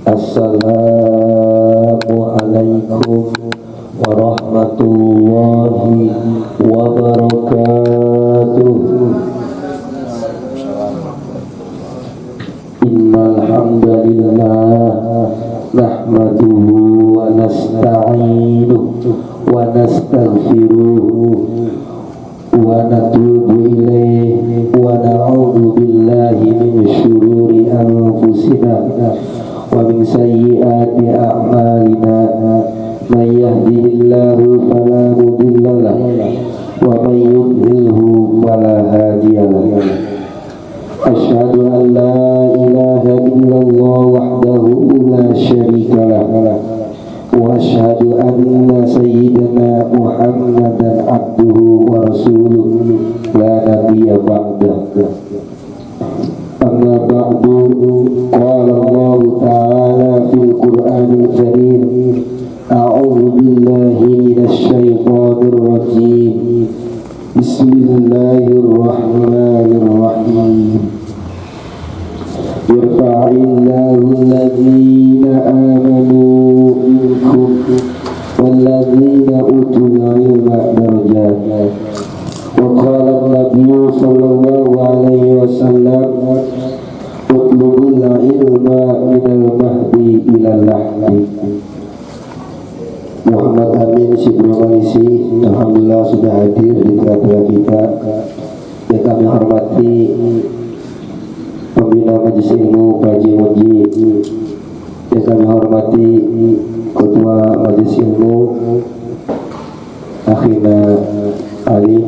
Assalamualaikum warahmatullahi wabarakatuh. Innal hamdalillah nahmaduhu wa nasta'inuhu wa nastaghfiruhu wa natubu ilaihi wa na'udzu billahi min syururi anfusina wa min sayyiati a'malina. May yahdihillahu fala mudilla lahu wa may yudlilhu fala hadiya lahu. Asyhadu an la ilaha illallah wahdahu la syarika lahu wa asyhadu anna sayyidana Muhammadan abduhu wa rasuluhu la nabiyya ba'dahu. Amma ba'du, qala Allah ta'ala fil Qur'anil Karim, a'udzu billahi minasy syaithanir rajim. Bismillahirrahmanirrahim. Yarfa'illahu alladhina amanu minkum walladhina utul ilma darajat. Wa qala an-nabiyyu sallallahu alaihi wasallam, utlubul ilma minal mahdi ilal lahdi. Muhammad Amin Sibromalisih, alhamdulillah sudah hadir di tengah-tengah kita. Yang kami hormati pembina Majelis Ilmu Pak Haji Muji, yang kami hormati Ketua Majelis Ilmu Akhina Ali,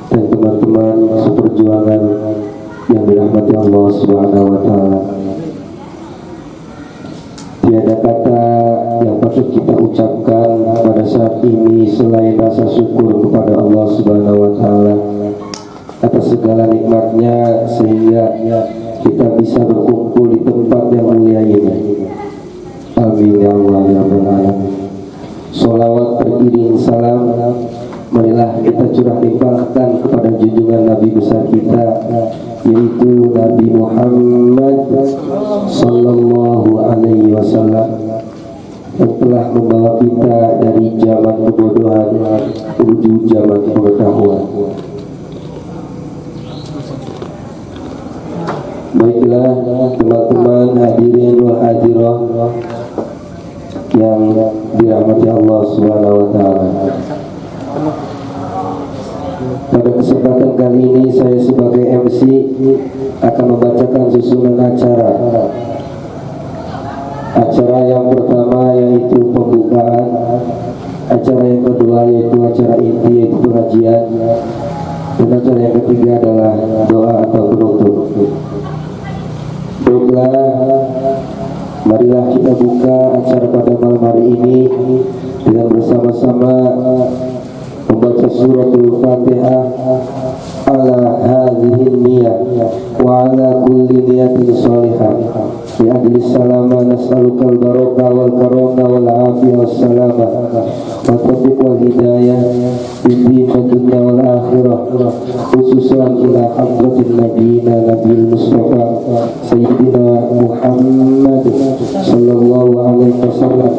dan teman-teman seperjuangan yang dirahmati Allah Subhanahu wa Ta'ala. Tiada kata yang patut kita ucapkan pada saat ini selain rasa syukur kepada Allah Subhanahu wa Ta'ala atas segala nikmatnya sehingga kita bisa berkumpul di tempat yang mulia ini. Amin ya Allah ya Rabbal alamin. Sholawat beriring salam marilah kita curah limpahkan kepada junjungan Nabi besar kita, yaitu Nabi Muhammad sallallahu alaihi wasallam, yang telah membawa kita dari zaman kebodohan menuju zaman pengetahuan. Baiklah teman-teman hadirin wal hadirah yang dirahmati Allah Subhanahu wa Ta'ala. Pada kesempatan kali ini saya sebagai MC akan membacakan susunan acara. Acara yang pertama yaitu pembukaan, acara yang kedua yaitu acara inti yaitu pengajian, dan acara yang ketiga adalah doa atau penutup. Baiklah, marilah kita buka acara pada malam hari ini dengan bersama-sama membaca suratul Fatihah ala hadhihi niyah wa ala kulli niyatin salihah. Ya adlis salama nas'alukal barakah wal karamah wal afiyah was salamah wa taufiq wal hidayah bid-din wa dunya wal akhirah, khususan ila hadratin nabiyina Nabil Mustafa Sayyidina Muhammad sallallahu alaihi wasallam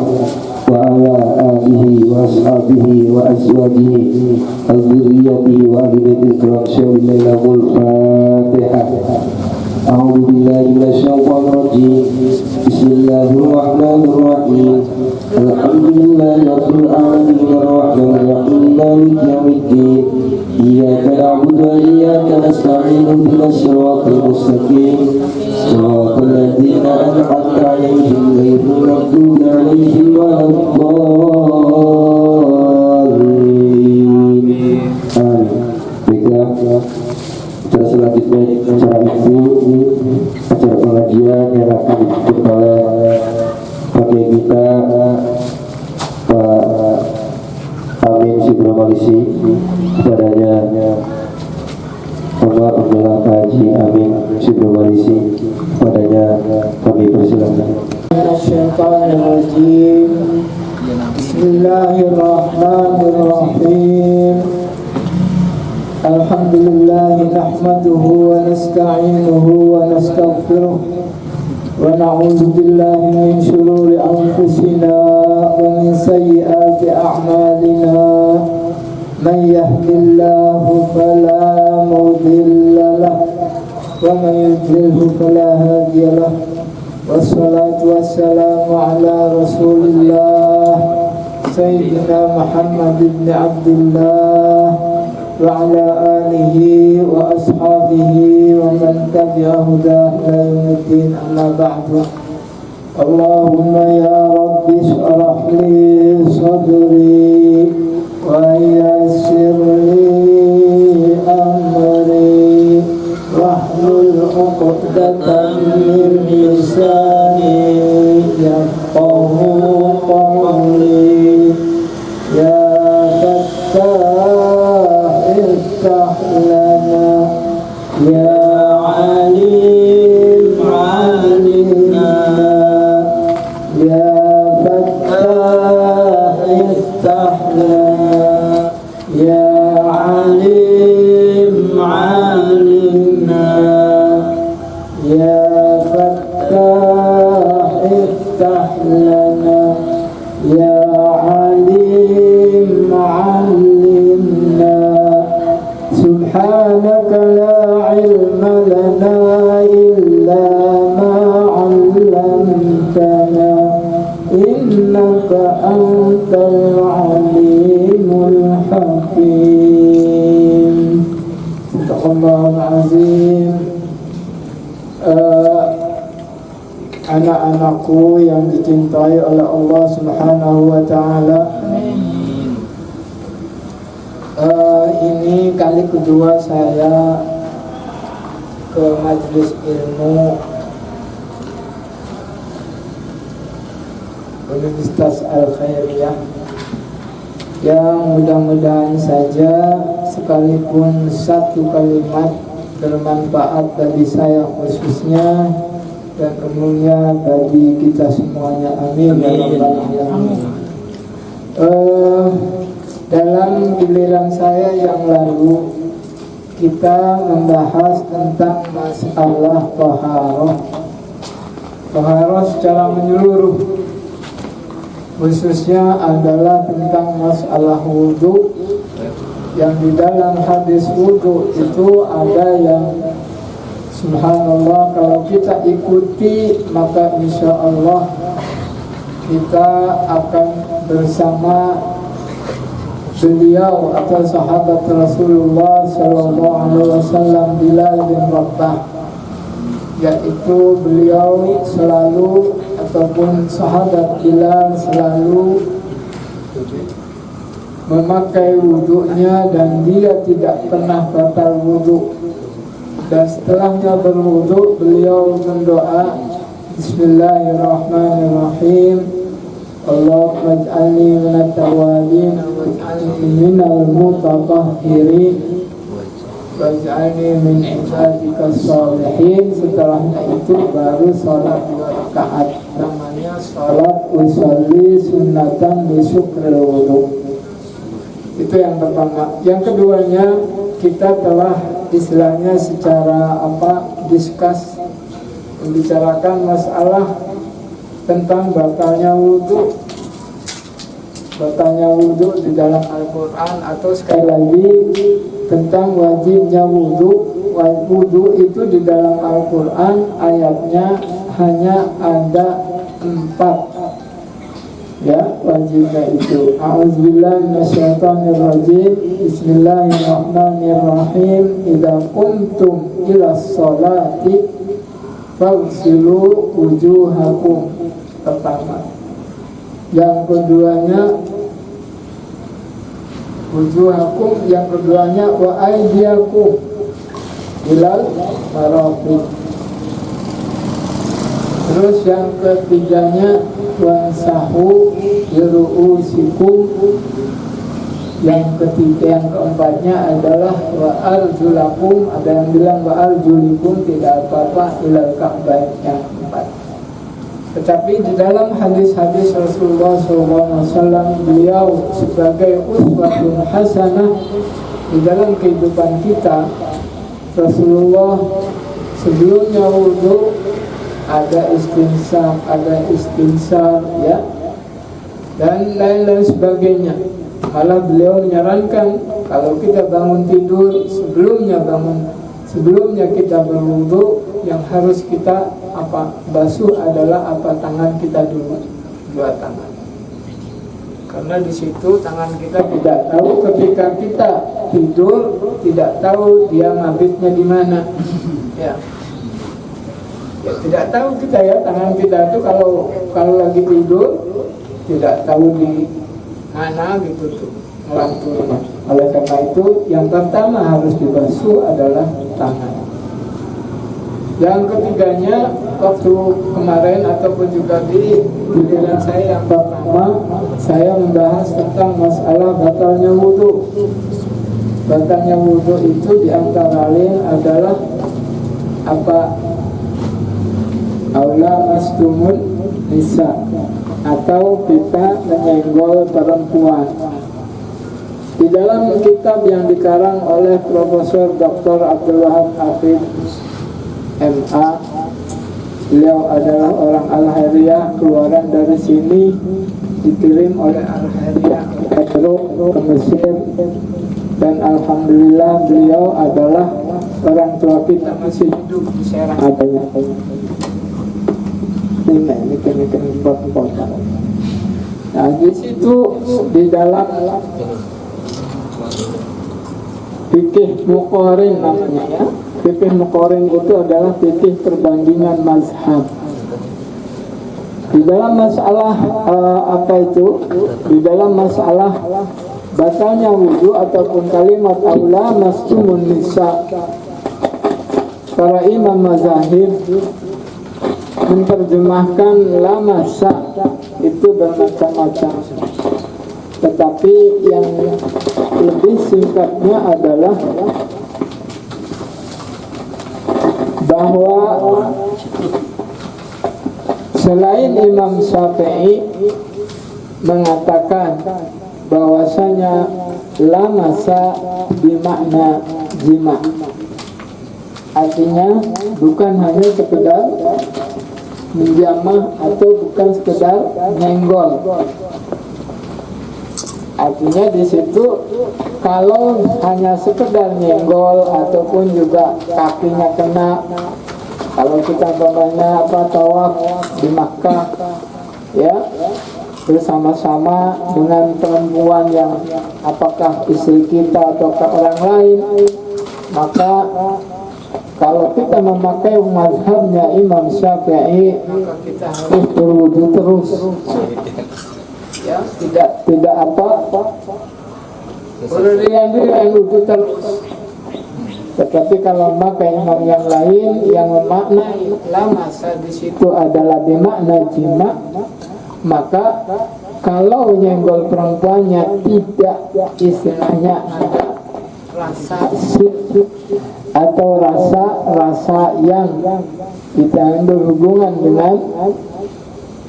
wa ala alihi wa ashabihi wa azwajihi al-dhurriyyati wa alihi kiram syai'il Fatihah. A'udzu billahi minasyaitonir rajim. Bismillahirrahmanirrahim. Alhamdulillahirabbil alamin arrahmanir rahim maliki yaumiddin. Iyyaka na'budu wa iyyaka nasta'in ihdinas siratal mustaqim. Siratal ladzina an'amta 'alaihim ghairil maghdubi 'alaihim waladdallin. Amin. Baiklah, acara selanjutnya acara ibu, acara pengajian yang akan ditutup oleh pakai kita Pak Amin Sibromalisih. Kepadanya Bapak Abdullah Pak Haji Amin Sibromalisih, kepadanya kami persilakan. Bismillahirrahmanirrahim. Alhamdulillah nahmaduhu wa nasta'inuhu wa nastaghfiruh ونعوذ بالله من شرور أنفسنا ومن سيئات أعمالنا من يهد الله فلا مضل له ومن يضلل فلا هادي له والصلاة والسلام على رسول الله سيدنا محمد بن عبد الله وعلى آله وأصحابه ومن تبع هداه إلى يوم الدين. أما بعد. اللهم يا رب اشرح لي صدري ويسر لي أمري واحلل عقدة من لساني يفقهوا قولي. يا فتاح افتح لنا يا عليم علمنا يا فتاح افتح لنا يا عليم علمنا يا فتاح افتح لنا يا عليم علمنا. سبحانك لا علم لنا إلا ما علمتنا إنك أنت العليم الحكيم. صدق الله العظيم. Anak-anakku yang dicintai oleh Allah Subhanahu wa Ta'ala, ini kali kedua saya ke majelis ilmu Universitas Al-Khairiyah, yang mudah-mudahan saja sekalipun satu kalimat bermanfaat bagi saya khususnya dan umumnya bagi kita semuanya. Amin ya rabbal alamin. Dalam giliran saya yang lalu kita membahas tentang masalah taharah secara menyeluruh, khususnya adalah tentang masalah wudhu, yang di dalam hadis wudhu itu ada yang subhanallah kalau kita ikuti maka insya Allah kita akan bersama beliau atau sahabat Rasulullah Sallallahu Alaihi Wasallam Bilal bin Rabah, yaitu beliau selalu ataupun sahabat Bilal selalu memakai wudhunya dan dia tidak pernah batal wudhu. Dan setelahnya berwudhu beliau berdoa, Bismillahirrahmanirrahim, Allahumma ij'alni minat tawabin waj'alni minal mutatahhirin waj'alni min ibadikas salihin. Setelahnya itu baru sholat 2 rakaat, namanya sholat usolli sunnatan bi syukril wudhu. Itu yang pertama. Yang keduanya, kita telah istilahnya secara diskus membicarakan masalah tentang batalnya wudhu di dalam Al-Quran, atau sekali lagi tentang wajibnya wudhu. Wudhu itu di dalam Al-Quran ayatnya hanya ada 4 ya wajibnya itu. A'udzubillahi minasyaitonirrajim. Bismillahirrahmanirrahim. Idza qumtum ila sholati faghsilu wujuhakum. Pertama. Yang keduanya wujuhakum, yang keduanya wa aydiyakum ilal marafiq. Terus yang ketiganya wansahu biru'usikum. Yang ketiga, yang keempatnya adalah wa arjulakum. Ada yang bilang wa arjulikum, tidak apa-apa, ilal ka'bain. Yang keempat. Tetapi di dalam hadis-hadis Rasulullah SAW, beliau sebagai uswatun hasanah di dalam kehidupan kita. Rasulullah sebelumnya wudhu ada istinsak, ada istinsar, ya, dan lain-lain sebagainya. Malah beliau menyarankan kalau kita bangun tidur, sebelumnya kita berwudu, yang harus kita basuh adalah tangan kita dulu, dua tangan. Karena di situ tangan kita tidak tahu ketika kita tidur, tidak tahu dia mabitnya di mana. Ya, tidak tahu kita, ya, tangan kita itu kalau lagi tidur tidak tahu di mana gitu tuh melanturnya. Oleh karena itu yang pertama harus dibasuh adalah tangan. Yang ketiganya, waktu kemarin ataupun juga di giliran saya yang pertama, saya membahas tentang masalah batalnya wudu. Batalnya wudu itu diantara lain adalah aula mastumun nisa, atau kita menyenggol perempuan. Di dalam kitab yang dikarang oleh Profesor Dr. Abdul Wahab Hafid MA, beliau adalah orang Al-Hariyah, keluaran dari sini, dikirim oleh Al-Hariyah ke Mesir, dan alhamdulillah beliau adalah orang tua kita masih hidup di Serang adanya. Ini kena. Nah, di situ di dalam fikih muqarin namanya, ya. Fikih muqarin itu adalah fikih perbandingan mazhab. Di dalam masalah Di dalam masalah batalnya wudu ataupun kalimat aula mastumun nisa, para imam mazahib menerjemahkan lamasa itu bermacam-macam, tetapi yang lebih singkatnya adalah bahwa selain Imam Syafi'i mengatakan bahwasanya lamasa bermakna jima, artinya bukan hanya sekedar menjamah atau bukan sekedar nyenggol. Artinya di situ kalau hanya sekedar nyenggol ataupun juga kakinya kena, kalau kita umpamanya tawaf di Makkah, ya, bersama-sama dengan perempuan yang apakah istri kita atau orang lain, maka kalau kita memakai mazhabnya Imam Syafi'i, maka kita harus berwudu terus, ya, tidak berdirian wudu terus. Tetapi kalau memakai imam yang lain yang memaknai lamasa di situ adalah bermakna jima, maka kalau nyenggol perempuannya tidak istilahnya ada rasa atau rasa yang kita berhubungan dengan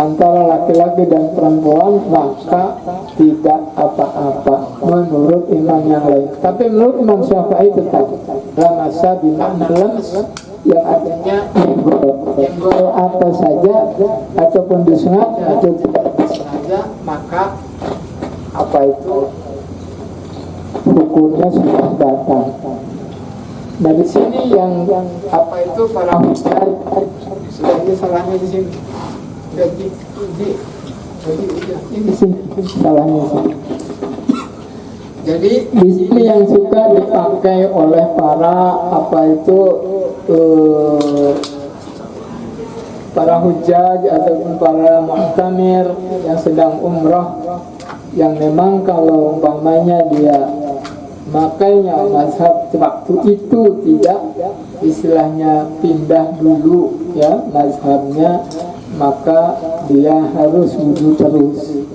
antara laki-laki dan perempuan, maka tidak apa-apa menurut imam yang lain. Tapi menurut Imam Syafi'i tetap lamasa bimakna lemes, yang artinya nyenggol apa saja ataupun disengaja atau tidak disengaja, maka apa itu hukumnya sudah datang. Nah, di sini yang apa itu para hujjah, sudah ini salahnya di sini. Jadi di sini salahnya. Jadi di sini yang suka dipakai oleh para para hujjaj ataupun para mu'tamir yang sedang umrah, yang memang kalau umpamanya dia makanya mazhab waktu itu tidak istilahnya pindah dulu, ya, mazhabnya, maka dia harus wudu terus.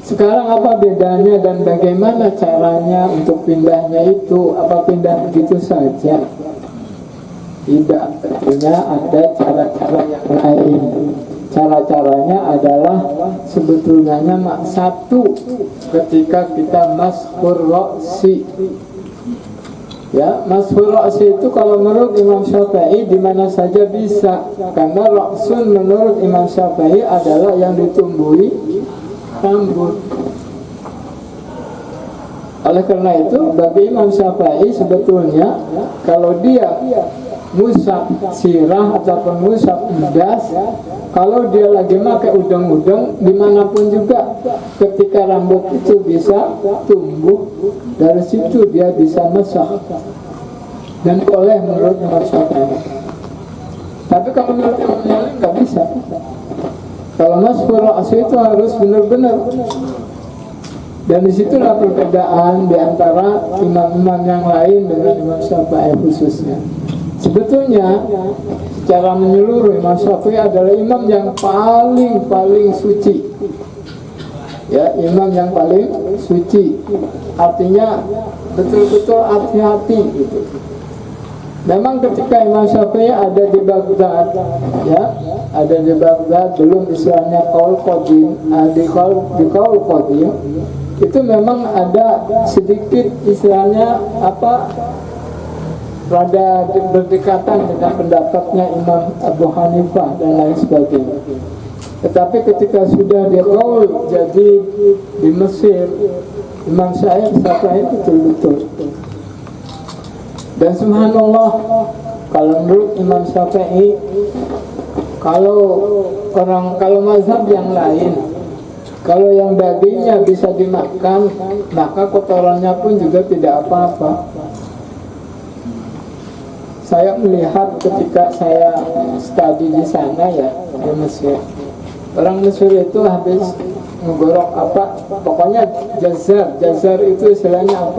Sekarang apa bedanya dan bagaimana caranya untuk pindahnya itu? Apa pindah begitu saja? Tidak, tentunya ada cara-cara yang lain. Cara-caranya adalah sebetulnya satu, ketika kita mashur roksi, Ya, mashur ra'si itu kalau menurut Imam Syafi'i di mana saja bisa, karena ra'sun menurut Imam Syafi'i adalah yang ditumbuhi rambut. Oleh karena itu bagi Imam Syafi'i sebetulnya kalau dia musab sirah ataupun musab idas, kalau dia lagi pakai udang-udang dimanapun juga, ketika rambut itu bisa tumbuh, dari situ dia bisa mesah dan boleh menurut Imam Syafi'i. Tapi kalau menurut Imam Malik nggak bisa. Kalau mashur ra'si itu harus benar-benar. Dan disitulah perbedaan di antara imam-imam yang lain dengan Imam Syafi'i khususnya. Sebetulnya secara menyeluruh Imam Syafi'i adalah imam yang paling suci. Ya, imam yang paling suci. Artinya betul-betul hati-hati gitu. Memang ketika Imam Syafi'i ada di Baghdad, ya, ada di Baghdad, belum istilahnya qaul qadim, di qaul qadim itu memang ada sedikit istilahnya rada berdekatan dengan pendapatnya Imam Abu Hanifah dan lain sebagainya. Tetapi ketika sudah di qaul jadi di Mesir, Imam Syafi'i betul-betul. Dan subhanallah, kalau menurut Imam Syafi'i, kalau mazhab yang lain, kalau yang dagingnya bisa dimakan, maka kotorannya pun juga tidak apa-apa. Saya melihat ketika saya studi di sana ya, di Mesir, orang Mesir itu habis menggorok pokoknya jazar itu istilahnya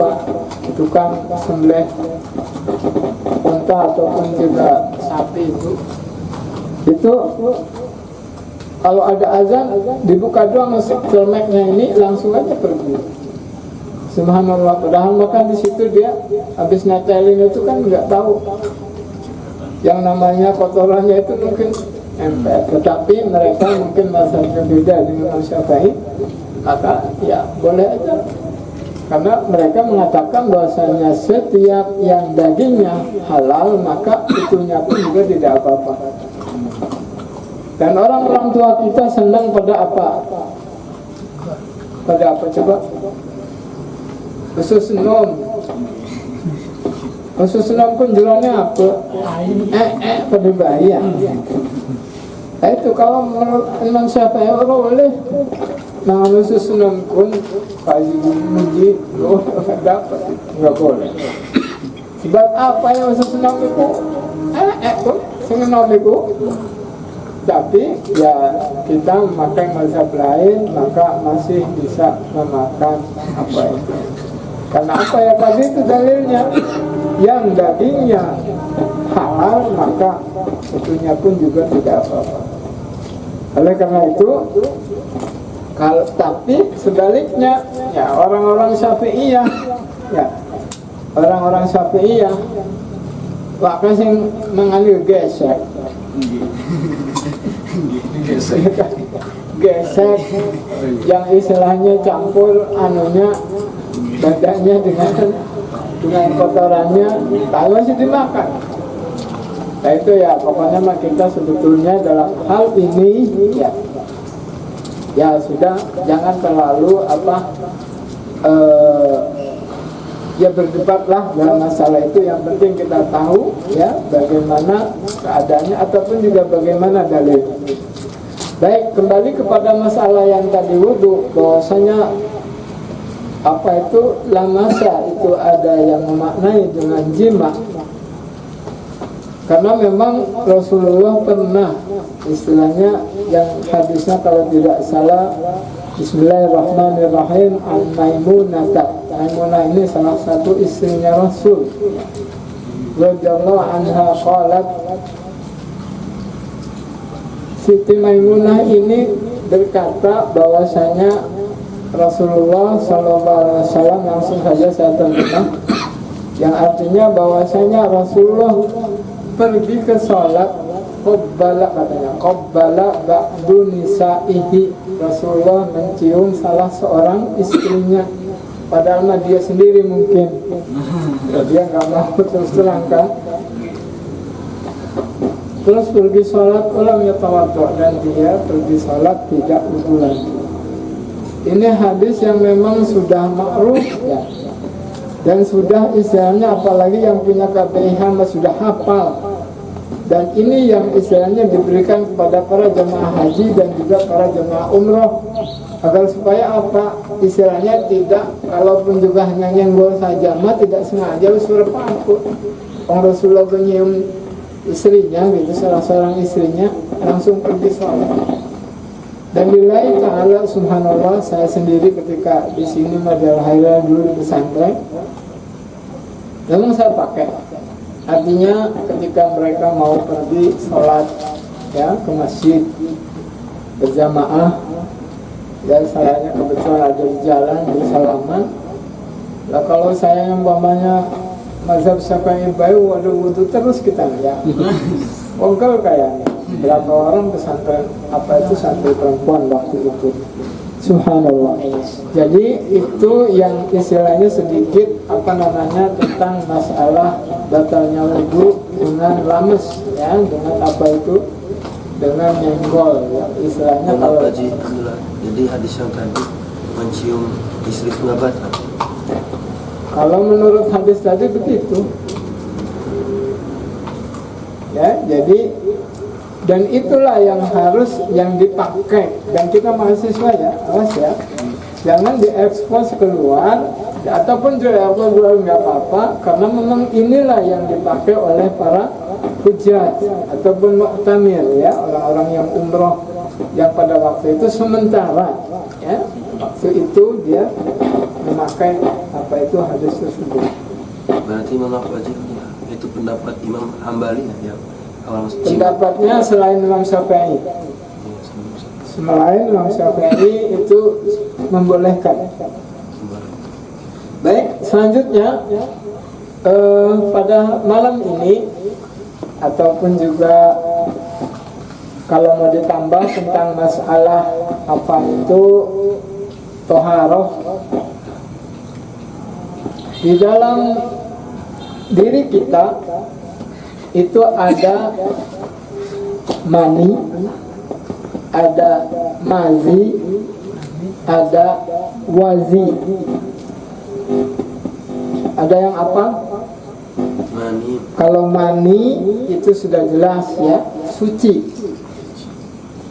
tukang sembelih unta ataupun juga sapi itu kalau ada azan dibuka doang filmeknya ini langsung aja pergi. Subhanallah, padahal makan di situ dia habis nyetelin itu kan nggak tahu yang namanya kotorannya itu mungkin emper, tetapi mereka mungkin masanya beda dengan Syafi'i, maka ya boleh aja, karena mereka mengatakan bahwasanya setiap yang dagingnya halal maka itunya pun juga tidak apa-apa. Dan orang-orang tua kita senang pada apa? Pada apa coba? Usus nom. Usus nom pun jelasnya apa? Pada bayi ya. Nah, itu kalau menurut Imam Syafi'i boleh. Nah, usus nom pun kaji muji dapat nggak boleh. Sebab apa yang usus nom itu? Pun senang itu. Tapi ya kita memakai mazhab lain, maka masih bisa memakan apa itu. Karena apa ya tadi itu dalilnya, yang dagingnya halal maka itunya pun juga tidak apa-apa. Oleh karena itu, tapi sebaliknya ya orang-orang Syafi'iyah, ya orang-orang Syafi'iyah, bahkan yang mengambil gesek. Gesek yang istilahnya campur badannya dengan kotorannya kalau masih dimakan. Nah itu ya pokoknya mah kita sebetulnya dalam hal ini ya sudah jangan terlalu ya berdebatlah dalam masalah itu. Yang penting kita tahu ya bagaimana keadaannya ataupun juga bagaimana dalil. Baik, kembali kepada masalah yang tadi wudu, bahwasanya lamasa itu ada yang memaknai dengan jima. Karena memang Rasulullah pernah istilahnya yang hadisnya kalau tidak salah Bismillahirrahmanirrahim Maimunah ini salah satu istrinya Rasul radhiyallahu anha qalat, Siti Maimunah ini berkata bahwasanya Rasulullah SAW langsung saja saya terjemah, yang artinya bahwasanya Rasulullah pergi ke sholat, qabbala ba'du nisa'ihi, Rasulullah mencium salah seorang istrinya. padahal mah dia sendiri mungkin dia nggak mau terus terang kan. Terus pergi sholat ulang ya tawadhu, dan dia pergi sholat tidak wudu lagi. Ini hadis yang memang sudah ma'ruf ya, dan sudah istilahnya, apalagi yang punya KPIH sudah hafal. Dan ini yang istilahnya diberikan kepada para jemaah haji dan juga para jemaah umroh, agar supaya apa, istilahnya tidak, kalaupun juga hanya nyenggol saja mah tidak sengaja usul pamput. Rasulullah menyium istrinya gitu, salah seorang istrinya, langsung pergi sholat. Dan lillahi ta'ala subhanallah, saya sendiri ketika di sini Madial Haira dulu di pesantren, memang saya pakai. Artinya ketika mereka mau pergi sholat ya ke masjid berjamaah, dan sayanya kebetulan ada di jalan bersalaman. Lah kalau saya yang umpamanya mazhab Syafi'i bayu, waduh wudu terus kita ya. Ongkel kayaknya berapa orang pesantren apa itu santri perempuan waktu itu. Subhanallah. Jadi itu yang istilahnya sedikit apa namanya tentang masalah batalnya wudu dengan lames ya, dengan apa itu, dengan nyenggol ya, istilahnya kalau jadi hadis yang tadi mencium istri itu nggak batal. Kalau menurut hadis tadi begitu ya, jadi dan itulah yang harus yang dipakai. Dan kita mahasiswa ya, awas ya, jangan diekspos keluar ataupun keluar nggak apa-apa, karena memang inilah yang dipakai oleh para hujjat ataupun mu'tamir ya, orang-orang yang umroh yang pada waktu itu sementara ya, waktu itu dia memakai apa itu hadis tersebut. Berarti Imam Abu Haji itu pendapat Imam Hambali ya? Pendapatnya selain Imam Syafi'i, selain Imam Syafi'i itu membolehkan. Baik, selanjutnya pada malam ini ataupun juga kalau mau ditambah tentang masalah apa itu toharoh, di dalam diri kita itu ada mani, ada mazi, ada wazi. Ada yang apa? Mani. Kalau mani itu sudah jelas ya, suci.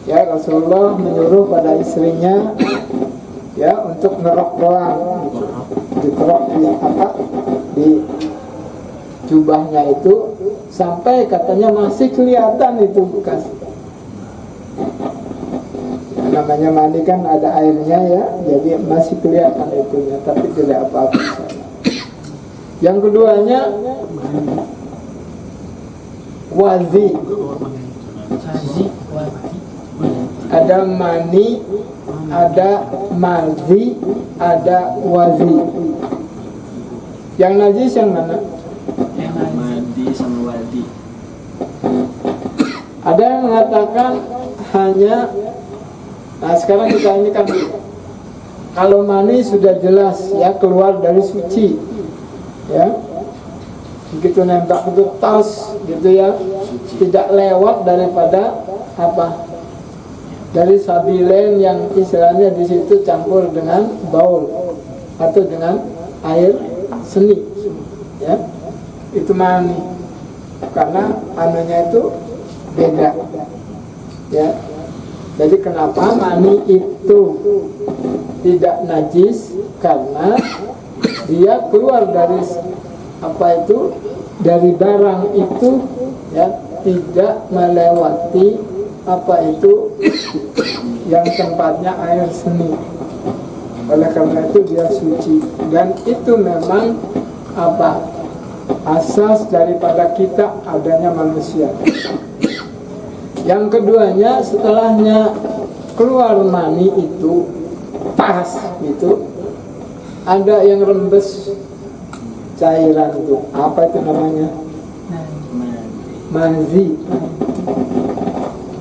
Ya, Rasulullah menyuruh pada istrinya ya untuk ngerok doang, dikerok di apa? Di jubahnya itu, sampai katanya masih kelihatan itu bekas. Namanya mani kan ada airnya ya, jadi masih kelihatan itunya, tapi tidak apa-apa. Yang keduanya wazi. Ada mani, ada mazi, ada wazi. Yang najis yang mana? Madi sama wadi. Ada yang mengatakan hanya, nah sekarang kita ini kan kalau mani sudah jelas ya keluar dari suci ya, begitu nembak itu tas gitu ya, tidak lewat daripada apa, dari sabilen yang istilahnya di situ campur dengan baul atau dengan air seni ya, itu mani, karena anunya itu beda ya. Jadi kenapa mani itu tidak najis? Karena dia keluar dari apa itu, dari barang itu ya, tidak melewati apa itu yang tempatnya air seni. Oleh karena itu dia suci, dan itu memang apa, asas daripada kita adanya manusia. Yang keduanya, setelahnya keluar mani itu pas gitu, ada yang rembes cairan itu, apa itu namanya? Mazi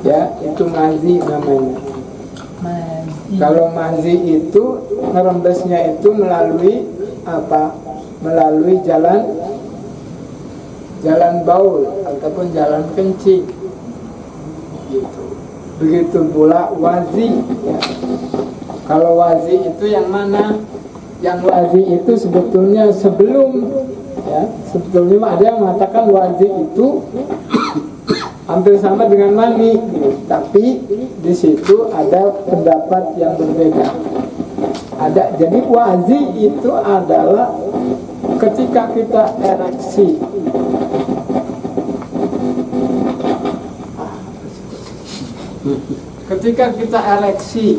ya, itu mazi namanya. Kalau mazi itu ngerembesnya itu melalui apa? Melalui jalan baul ataupun jalan kencing. Gitu. Begitu pula wazi ya. Kalau wazi itu yang mana? Yang wazi itu sebetulnya sebelum ya, sebetulnya ada yang mengatakan wazi itu hampir sama dengan mani, tapi di situ ada pendapat yang berbeda. Ada, jadi wazi itu adalah ketika kita ereksi. Ketika kita ereksi,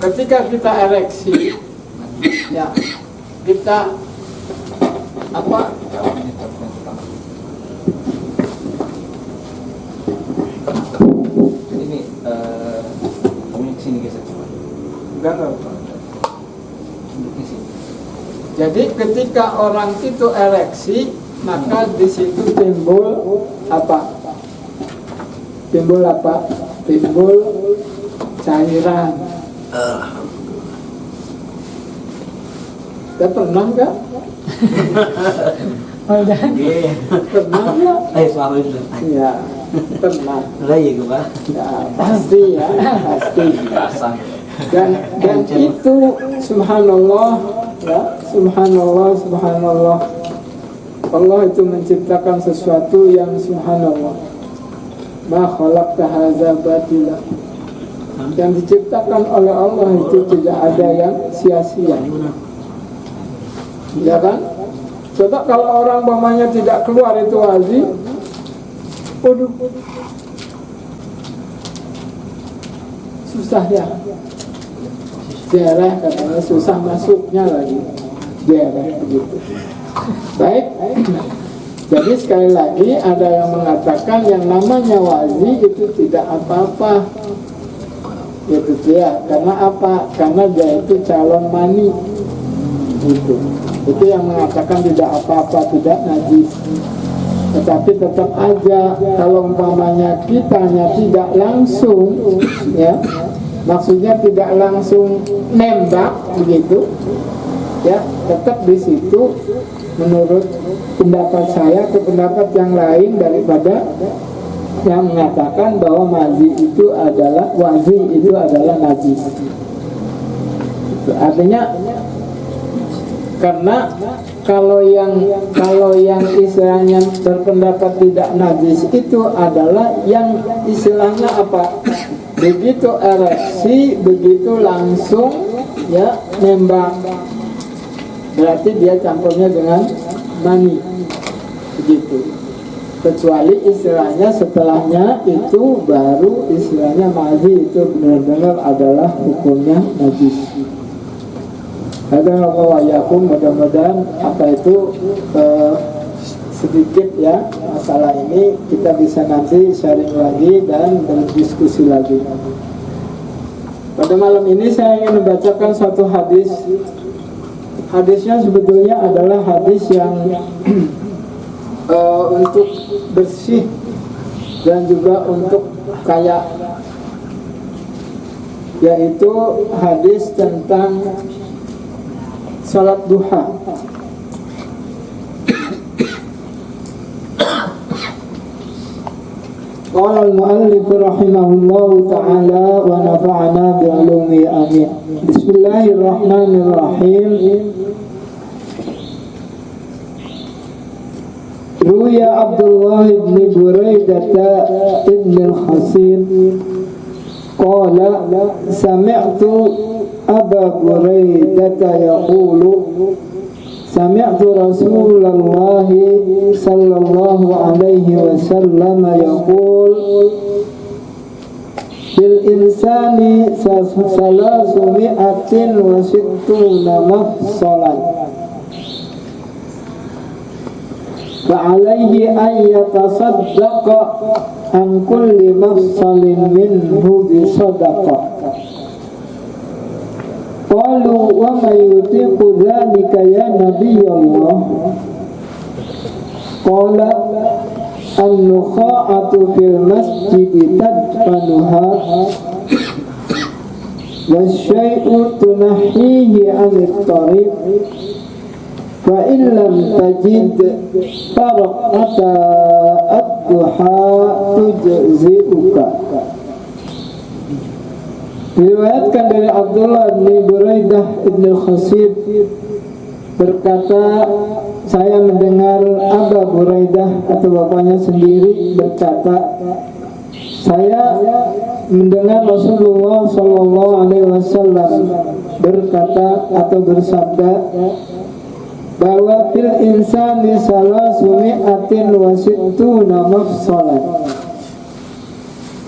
ketika kita ereksi, ya kita apa? Ini kamu kesini guys. Enggak apa. Jadi ketika orang itu ereksi, maka di situ timbul apa? Timbul apa? Timbul cairan. Kita pernah nggak? Pernah nggak? Suami dulu. Ya, pernah. Lagi gue Pak. Ya, pasti ya, pasti. Dan itu subhanallah, ya, subhanallah. Allah itu menciptakan sesuatu yang subhanallah. Ma khalaqta hadza batila. Yang diciptakan oleh Allah itu tidak ada yang sia-sia. Ya kan? Coba kalau orang umpamanya tidak keluar itu wazi, waduh, susah ya. Daerah katanya susah masuknya lagi. Daerah begitu. Baik. Jadi sekali lagi ada yang mengatakan yang namanya wazi itu tidak apa-apa. Itu dia. Karena apa? Karena dia itu calon mani. Itu yang mengatakan tidak apa-apa, tidak najis. Tetapi tetap aja kalau umpamanya kitanya tidak langsung, ya, maksudnya tidak langsung nembak begitu, ya, tetap di situ menurut pendapat saya ke pendapat yang lain daripada yang mengatakan bahwa wazi itu adalah najis. Artinya karena kalau yang istilahnya berpendapat tidak najis itu adalah yang istilahnya apa? Begitu ereksi, begitu langsung ya nembak. Berarti dia campurnya dengan mani. Begitu. Kecuali istilahnya setelahnya itu baru istilahnya mazi itu benar-benar adalah hukumnya najis. Ada wayakum, mudah-mudahan apa itu sedikit ya masalah ini kita bisa nanti sharing lagi dan berdiskusi lagi. Pada malam ini saya ingin membacakan satu hadis. Hadisnya sebetulnya adalah hadis yang untuk bersih dan juga untuk kaya, yaitu hadis tentang salat duha. Qala al-muallif rahimahullahu ta'ala wa nafa'ana bi'ulumi amin. Bismillahirrahmanirrahim. Ruya Abdullah ibn Buraidah ibn al-Hasib qala sami'tu Aba Buraidah yaqulu sami'tu Rasulullah sallallahu alaihi wasallam yaqul bil insani salasumi'atin wa sittuna mafsalan fa'alaihi an yatasaddaqa an kulli mafsalin minhu bi sadaqah. Qalu wa ma yutiqu dhalika ya Nabi Allah. Qala An-nukha'atu fil masjidi tadfanuha wasyai'u tunahihi anit tariq fa illam tajid faraqata ad-duha tujzi'uka. Diriwayatkan dari Abdullah bin Buraidah ibn al-Khasib berkata, saya mendengar Aba Buraidah atau bapaknya sendiri berkata, saya mendengar Rasulullah Sallallahu Alaihi Wasallam berkata atau bersabda bahwa fil insani salasumi'atin wa sittuna mafsalan.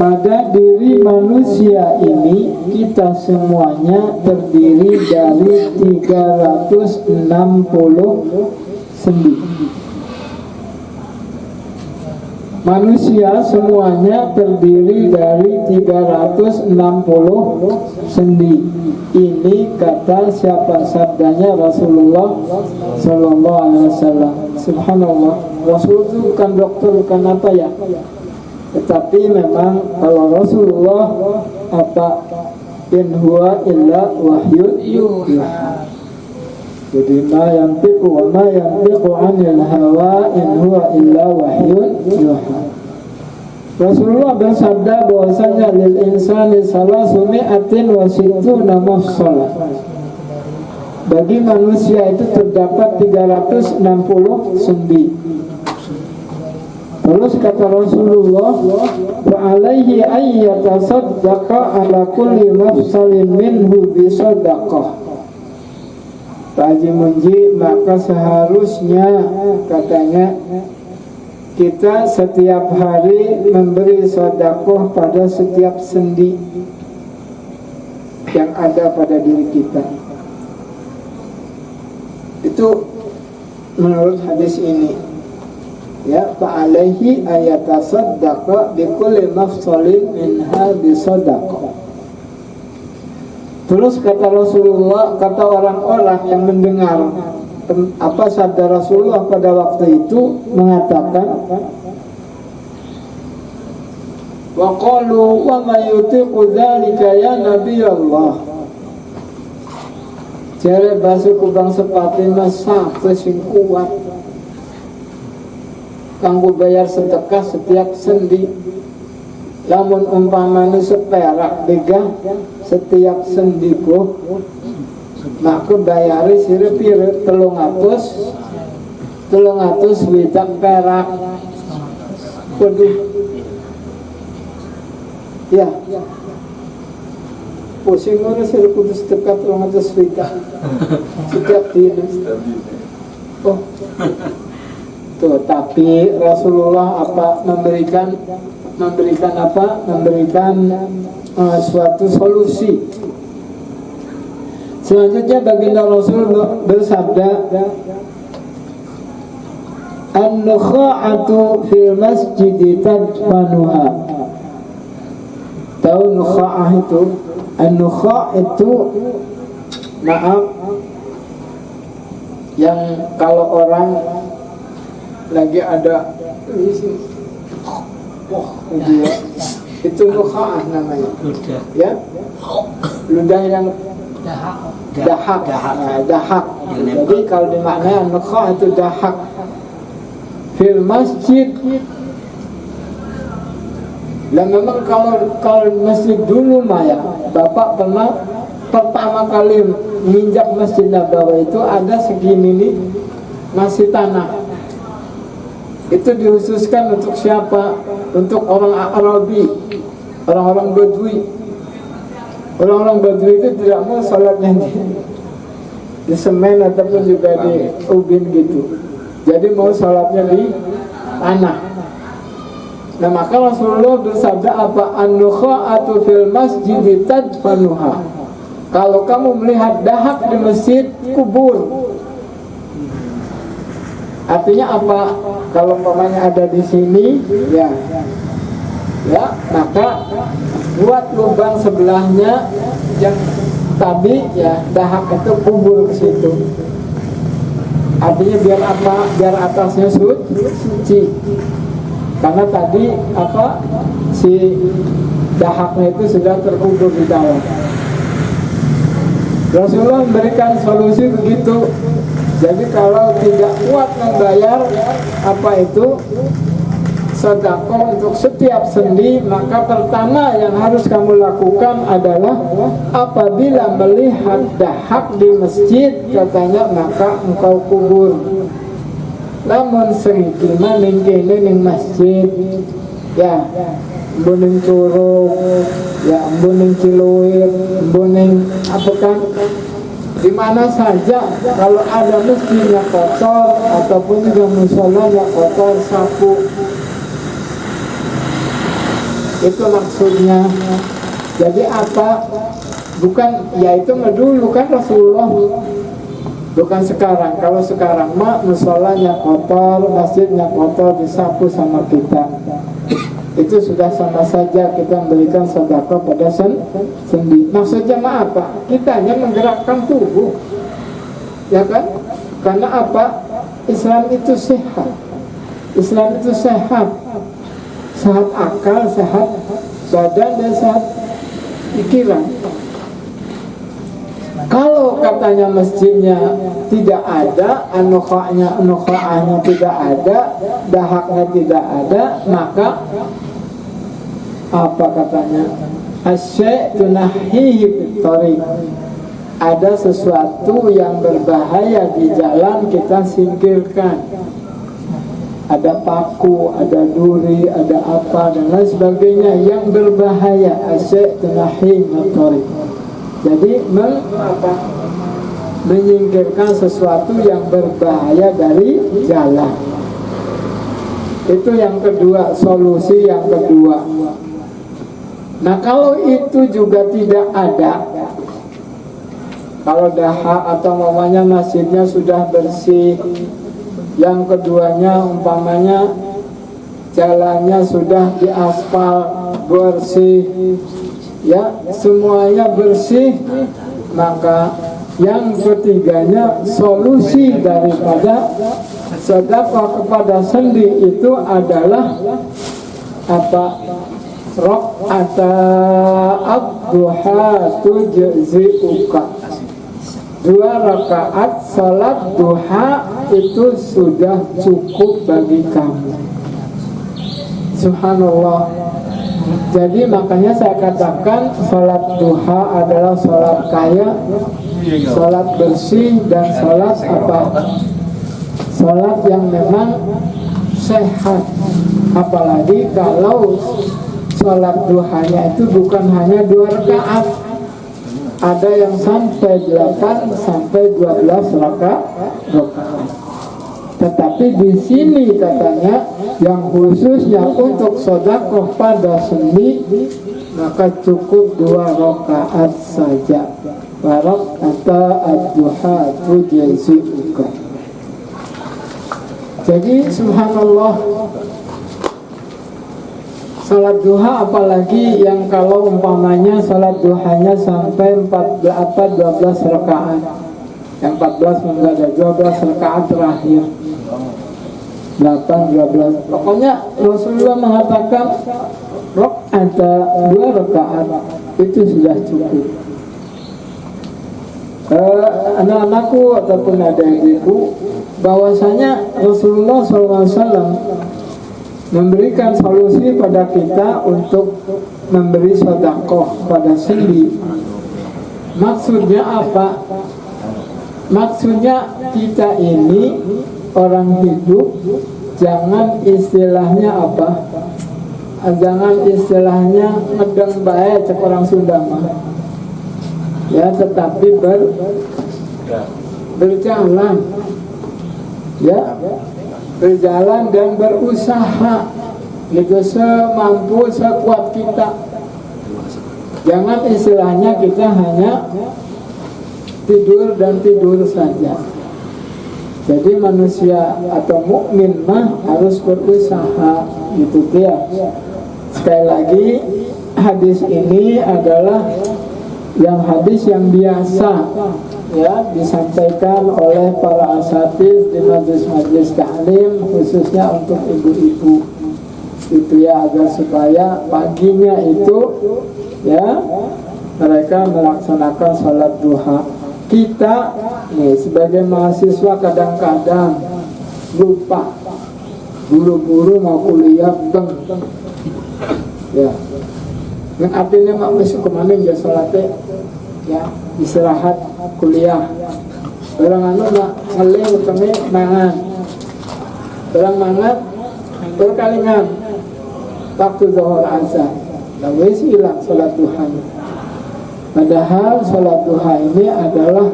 Pada diri manusia ini kita semuanya terdiri dari 360 sendi. Manusia semuanya terdiri dari 360 sendi. Ini kata siapa? Sabdanya Rasulullah Sallallahu Alaihi Wasallam. Subhanallah. Rasul itu bukan dokter, bukan apa ya. Tetapi memang kalau Rasulullah apa in huwa illa wahyu yuha. Jadi ma yantiqu wa ma yantiqu 'anil hawa in huwa illa wahyu yuha. Rasulullah bersabda bahwasanya lil insani salasumi'atin wa sittuna mafsalah. Bagi manusia itu terdapat 360 sendi. Terus kata Rasulullah, wa alaihi ayyatasaddaqa ala kulli mafsalin minhu bisadaqah. Pak Haji Munji, maka seharusnya katanya kita setiap hari memberi sedekah pada setiap sendi yang ada pada diri kita. Itu menurut hadis ini. Ya, fa'alaihi ayatasaddaqa bikulli mafsalin minha bisadaqah. Terus kata Rasulullah, kata orang-orang yang mendengar apa sabda Rasulullah pada waktu itu mengatakan, wa qalu wa ma yutiqu dzalika ya Nabi Allah. Jare basuku bang sepati masa sing kuat kanggo bayar sedekah setiap sendi. Lamun umpamane seperak bega setiap sendiku, maka bayari sire-pire 300 widak perak. Waduh. Ya. Pusing ngurus sire kudu sedekah 300 widak setiap dina. Oh. Tuh, tapi Rasulullah apa memberikan suatu solusi. Selanjutnya baginda Rasul bersabda, an-nukha'atu fil masjidi tadfanuha. Tahu nukha'ah itu? An-nukha' itu maaf yang kalau orang lagi ada itu nukha'ah namanya. Ya, ludah yang dahak. Jadi kalau dimaknai nukha'ah itu dahak fil masjid. Dan memang kalau masjid dulu Maya, Bapak pernah pertama kali menginjak Masjid Nabawi itu ada segini nih masih tanah. Itu dihususkan untuk siapa? Untuk orang Arabi, orang-orang Badui. Orang-orang Badui itu tidak mau sholatnya di semen ataupun juga di ubin gitu. Jadi mau sholatnya di tanah. Nah maka Rasulullah bersabda apa? An-nukha'atu fil masjidi tadfanuha. Kalau kamu melihat dahak di masjid, kubur. Artinya apa? Kalau umpamanya ada di sini, ya, maka buat lubang sebelahnya yang tadi ya dahak itu kubur ke situ. Artinya biar apa? Biar atasnya suci. Karena tadi si dahaknya itu sudah terkubur di dalam. Rasulullah memberikan solusi begitu. Jadi kalau tidak kuat membayar sedekah untuk setiap sendi, maka pertama yang harus kamu lakukan adalah apabila melihat dahak di masjid, katanya, maka engkau kubur. Namun serikima ningkini ning masjid, ya, buning curug, ya, buning ciluir, buning di mana saja kalau ada masjidnya kotor ataupun juga musholanya kotor, sapu. Itu maksudnya. Jadi bukan, ya itu dulu kan Rasulullah, bukan sekarang. Kalau sekarang musholanya kotor, masjidnya kotor, disapu sama kita. Itu sudah sama saja kita memberikan sedekah pada sendi. Maksudnya apa? Kita hanya menggerakkan tubuh, ya kan? Karena Islam itu sehat. Islam itu sehat akal, sehat badan, dan sehat pikiran. Kalau katanya masjidnya tidak ada, anukha'ahnya tidak ada, dahaknya tidak ada, maka katanya? Asyai' tunahihi bitariq. Ada sesuatu yang berbahaya di jalan, kita singkirkan. Ada paku, ada duri, ada dan lain sebagainya yang berbahaya. Asyai' tunahihi bitariq. Jadi menyingkirkan sesuatu yang berbahaya dari jalan. Itu yang kedua, solusi yang kedua. Nah, kalau itu juga tidak ada, kalau dahak atau mamanya masjidnya sudah bersih, yang keduanya umpamanya jalannya sudah diaspal bersih, ya, semuanya bersih, maka yang ketiganya, solusi daripada sedekah kepada sendi itu adalah Rok'ata ad-duha tujzi'uka. 2 rakaat salat duha itu sudah cukup bagi kamu. Subhanallah. Jadi makanya saya katakan salat duha adalah salat kaya, salat bersih, dan salat salat yang memang sehat. Apalagi kalau salat duhanya itu bukan hanya 2 rakaat, ada yang sampai 8 sampai 12 rakaat. Tetapi di sini katanya yang khususnya untuk sedekah pada sendi, maka cukup 2 rakaat saja. Rakaata ad-duha tujzi'uka. Jadi subhanallah, salat duha, apalagi yang kalau umpamanya salat duhanya sampai 12 rakaat. Yang 14 enggak ada, 12 rakaat terakhir. 8, 12. Pokoknya Rasulullah mengatakan rakaata 2 rakaat itu sudah cukup. Anak-anakku ataupun adik-adikku, bahwasanya Rasulullah SAW memberikan solusi pada kita untuk memberi sedekah pada sendi. Maksudnya apa? Maksudnya kita ini orang hidup, jangan istilahnya jangan istilahnya ngedeng bae cek orang Sunda mah. Ya, tetapi berjalan. Ya, berjalan dan berusaha gitu semampu sekuat kita. Jangan istilahnya kita hanya tidur dan tidur saja. Jadi manusia atau mukmin mah harus berusaha gitu ya. Sekali lagi, hadis ini adalah hadis yang biasa ya disampaikan oleh para asatidz di majelis-majelis ta'lim, khususnya untuk ibu-ibu. itu ya, agar supaya paginya itu ya mereka melaksanakan sholat duha. Kita nih sebagai mahasiswa kadang-kadang lupa, buru-buru mau kuliah ya, yang artinya mak besok kemana ya sholatnya ya, istirahat kuliah. Orang anu nak ngeling utami mangan, orang mangan berkalingan waktu zuhur azan, lalu hilang sholat duha. Padahal sholat duha ini adalah,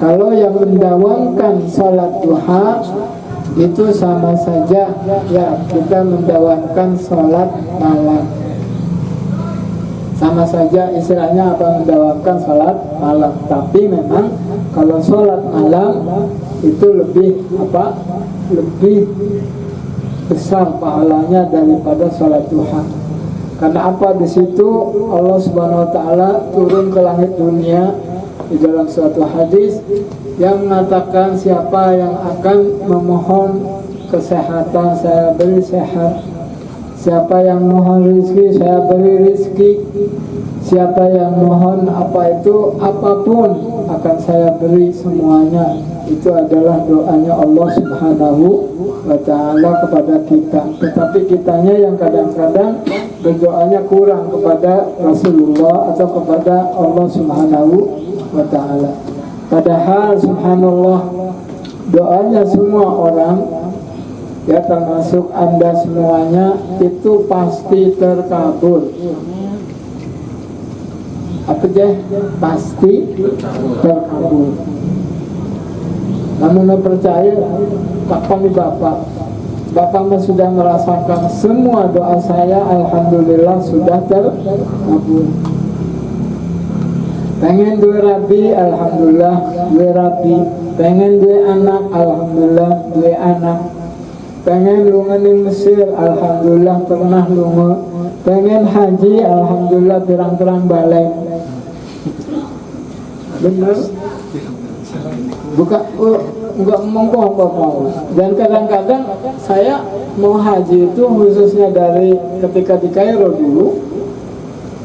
kalau yang mendawamkan sholat duha itu sama saja ya kita mendawamkan sholat malam. Sama saja istilahnya apa, mendawamkan sholat malam. Tapi memang kalau sholat malam itu lebih apa, lebih besar pahalanya daripada sholat duha. Karena apa, di situ Allah Subhanahu wa taala turun ke langit dunia di dalam suatu hadis yang mengatakan siapa yang akan memohon kesehatan, saya beri sehat. Siapa yang mohon rizki, saya beri rizki. Siapa yang mohon apa itu, apapun akan saya beri semuanya. Itu adalah doanya Allah Subhanahu wa ta'ala kepada kita. Tetapi kitanya yang kadang-kadang berdoanya kurang kepada Rasulullah atau kepada Allah Subhanahu wa ta'ala. Padahal subhanallah, doanya semua orang ya, termasuk Anda semuanya, itu pasti terkabul. Apa aja? Pasti terkabul. Namun percaya, kapan nih Bapak mah sudah merasakan semua doa saya, alhamdulillah sudah terkabul. Pengen dua rabi, alhamdulillah dua rabi. Pengen dua anak, alhamdulillah dua anak. Pengen lunga di Mesir, alhamdulillah pernah lunga. Pengen haji, alhamdulillah terang-terang balik. Benar? Bukan, enggak monggo apa-apa. Dan kadang-kadang saya mau haji itu khususnya dari ketika di Kairo dulu,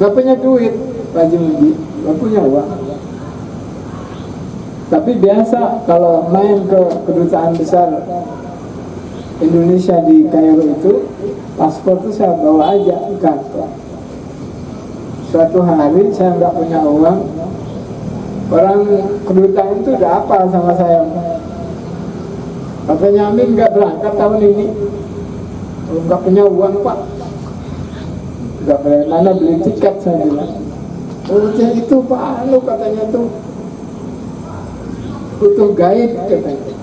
nggak punya duit, Pak Haji, nggak punya uang. Tapi biasa kalau main ke kedutaan besar Indonesia di Kairo itu, paspor itu saya bawa aja ke kantor. Suatu hari saya nggak punya uang, orang kedutaan itu udah apa sama saya, katanya Amin nggak berangkat tahun ini, nggak punya uang Pak, nggak boleh mana beli tiket. Saya bilang, udah itu Pak, lu katanya tuh butuh guide katanya.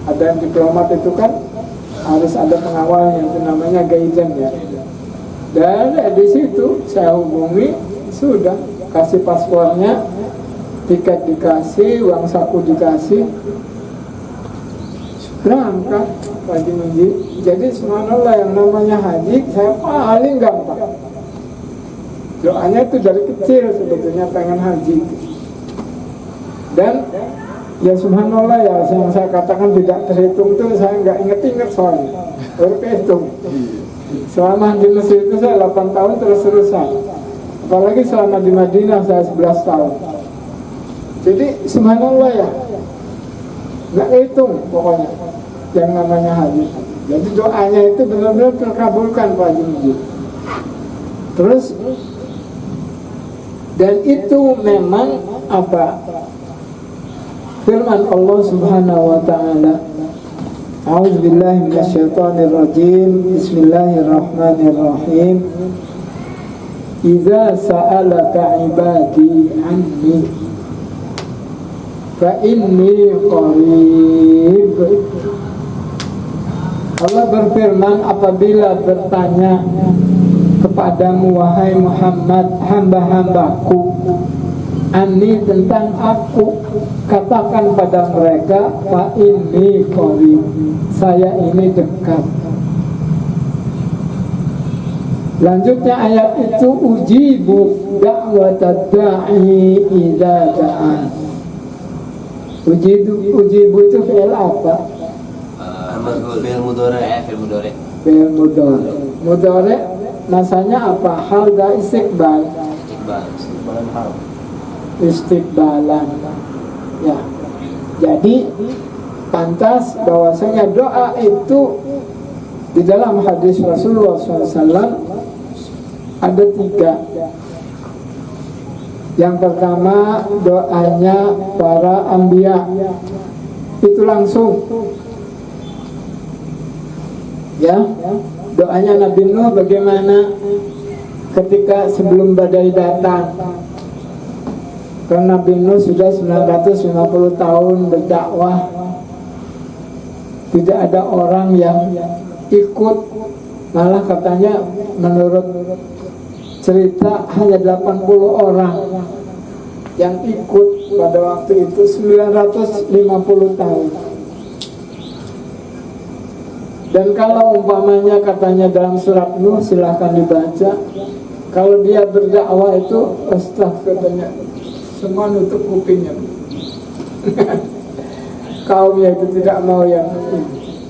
Ada yang diplomat itu kan harus ada pengawalnya, itu namanya guidance ya. Dan di situ saya hubungi, sudah kasih paspornya, tiket dikasih, uang saku dikasih, berangkat Haji Muji. Jadi subhanallah, yang namanya haji saya paling gampang. Doanya itu dari kecil sebetulnya pengen haji. Dan ya subhanallah ya, yang saya katakan tidak terhitung itu saya nggak inget-inget soalnya, baru kehitung. Selama di Mesir itu saya 8 tahun terus-terusan, apalagi selama di Madinah saya 11 tahun. Jadi subhanallah ya, nggak hitung pokoknya yang namanya haji. Jadi doanya itu benar-benar terkabulkan Pak Haji. Terus dan itu memang apa, firman Allah Subhanahu wa ta'ala, A'udzubillahi minasyaitonirrajim, Bismillahirrahmanirrahim. Idza sa'alaka ibadi anni fa inni qarib. Allah berfirman, apabila bertanya kepadamu wahai Muhammad, hamba-hambaku, Ani tentang aku, katakan pada mereka, fa inni qarib, saya ini dekat. Lanjutnya ayat itu, ujibu da'watad da'i idza da'an. Ujibu itu fi'il apa? Fi'il mudhari'. fi'il mudhari masanya apa? Hal dan istiqbal. Istiqbalan hal. Istiqbalan, ya. Jadi pantas bahwasanya doa itu di dalam hadis Rasulullah SAW ada 3. Yang pertama doanya para anbiya, itu langsung, ya. Doanya Nabi Nuh bagaimana ketika sebelum badai datang. Karena Nabi Nuh sudah 950 tahun berdakwah, tidak ada orang yang ikut, malah katanya menurut cerita hanya 80 orang yang ikut pada waktu itu 950 tahun. Dan kalau umpamanya katanya dalam surat Nuh, silahkan dibaca, kalau dia berdakwah itu katanya semua nutup kupingnya. Kaumnya itu tidak mau yang ini.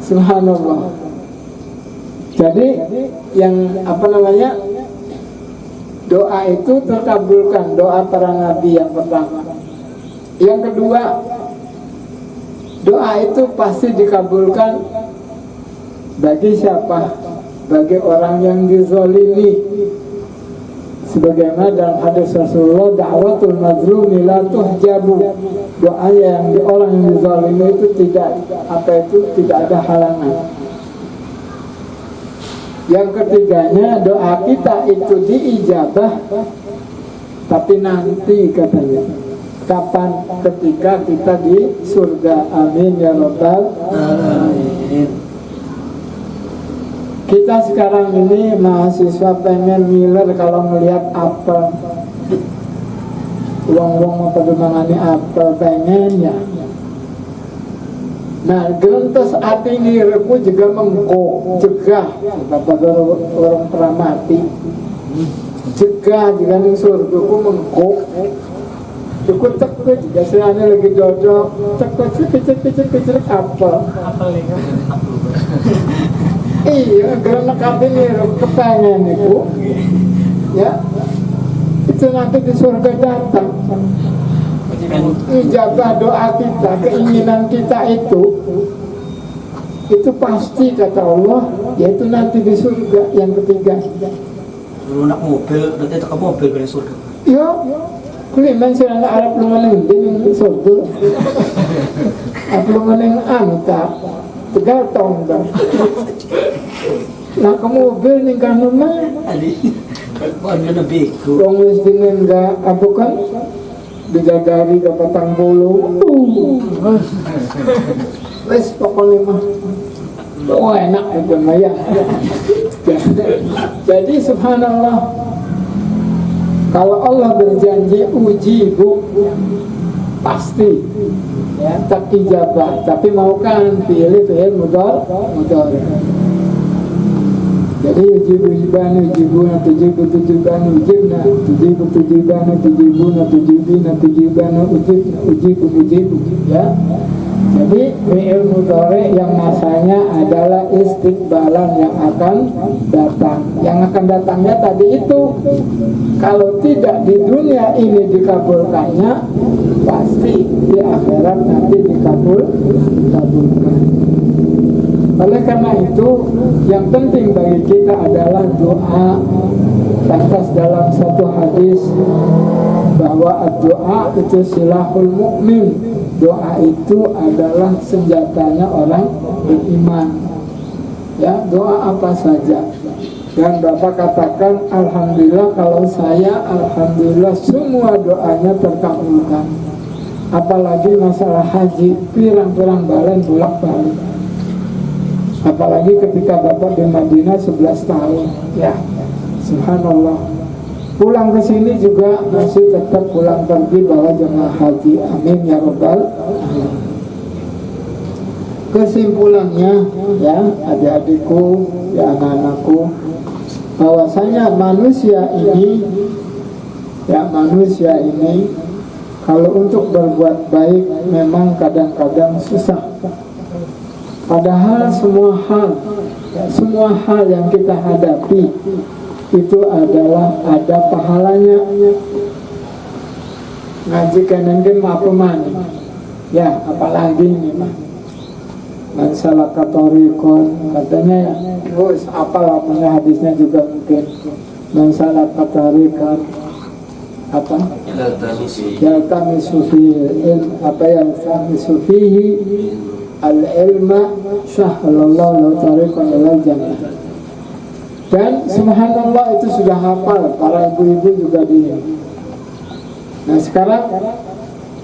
Subhanallah. Jadi yang doa itu terkabulkan, doa para nabi yang pertama. Yang kedua, doa itu pasti dikabulkan bagi siapa? Bagi orang yang dizalimi. Sebagaimana dalam hadis Rasulullah, da'watul mazlumi la tuhjabu. Doa yang orang yang dizalimi itu tidak ada halangan. Yang ketiganya, doa kita itu diijabah, tapi nanti katanya. Kapan? Ketika kita di surga. Amin ya rabbal alamin. Kita sekarang ini mahasiswa pengen ngiler kalau melihat apel. Uang-uang memperdomangani apel pengen ya. Nah, gelentos hati ngireku juga mengkok, cegah. Bapak orang pernah mati. Cegah juga ning surgaku mengkok. Cukup tekuk juga serane lagi dodok. Tekuk kecil apel. Iya, karena hati ngireku kepengen itu. Ya. Itu nanti di surga datang. Ijabah doa kita, keinginan kita itu pasti kata Allah, yaitu nanti di surga. Yang ketiga, Dulu nak mobil, nanti tak mobil dari surga. ya kuliman sih anak Arab lu meneng di surga. Aku meneng anta tegal tong dah. Nah kamu mobil nih kan rumah, Banyak lebih. orang wis dingin enggak apa kan? Bidadari ke Patang Bolo. Wes pokoknya mah oh enak itu Maya. Jadi subhanallah, kalau Allah berjanji uji bu pasti ya, tak ijabah, tapi mau kan pilih mudor. Jadi ujibu-ujibana ujibuna tujibu-tujibana ujibna tujibu-tujibana tujibuna tujibina tujibana ujibu ya. Jadi fi'il mudhari yang masanya adalah istiqbalan yang akan datang. Yang akan datangnya tadi itu, kalau tidak di dunia ini dikabulkannya, pasti di akhirat nanti dikabulkan. Oleh karena itu, yang penting bagi kita adalah doa. Lantas dalam satu hadis bahwa doa itu silahul mukmin. Doa itu adalah senjatanya orang beriman. Ya, doa apa saja. Dan Bapak katakan, alhamdulillah kalau saya, alhamdulillah semua doanya terkabulkan. Apalagi masalah haji, pirang-pirang balen bolak-balik. Apalagi ketika Bapak di Madinah 11 tahun, ya, subhanallah. Pulang ke sini juga masih tetap pulang pergi bawa jemaah haji. Amin ya rabbal alamin. Kesimpulannya, ya adik-adikku, ya anak-anakku, bahwasanya manusia ini kalau untuk berbuat baik memang kadang-kadang susah. Padahal semua hal yang kita hadapi itu adalah ada pahalanya. Ngaji kanan apa mani? Ya, apalagi ini mah. Man salaka tariqan, katanya ya, terus apalah punya hadisnya juga mungkin. Man salaka tariqan apa? Yaltamisu fihi apa yaltamisu fihi al-ilma sahhalallahu tariqan ilal jannah. Dan subhanallah itu sudah hafal para ibu-ibu juga di. Nah sekarang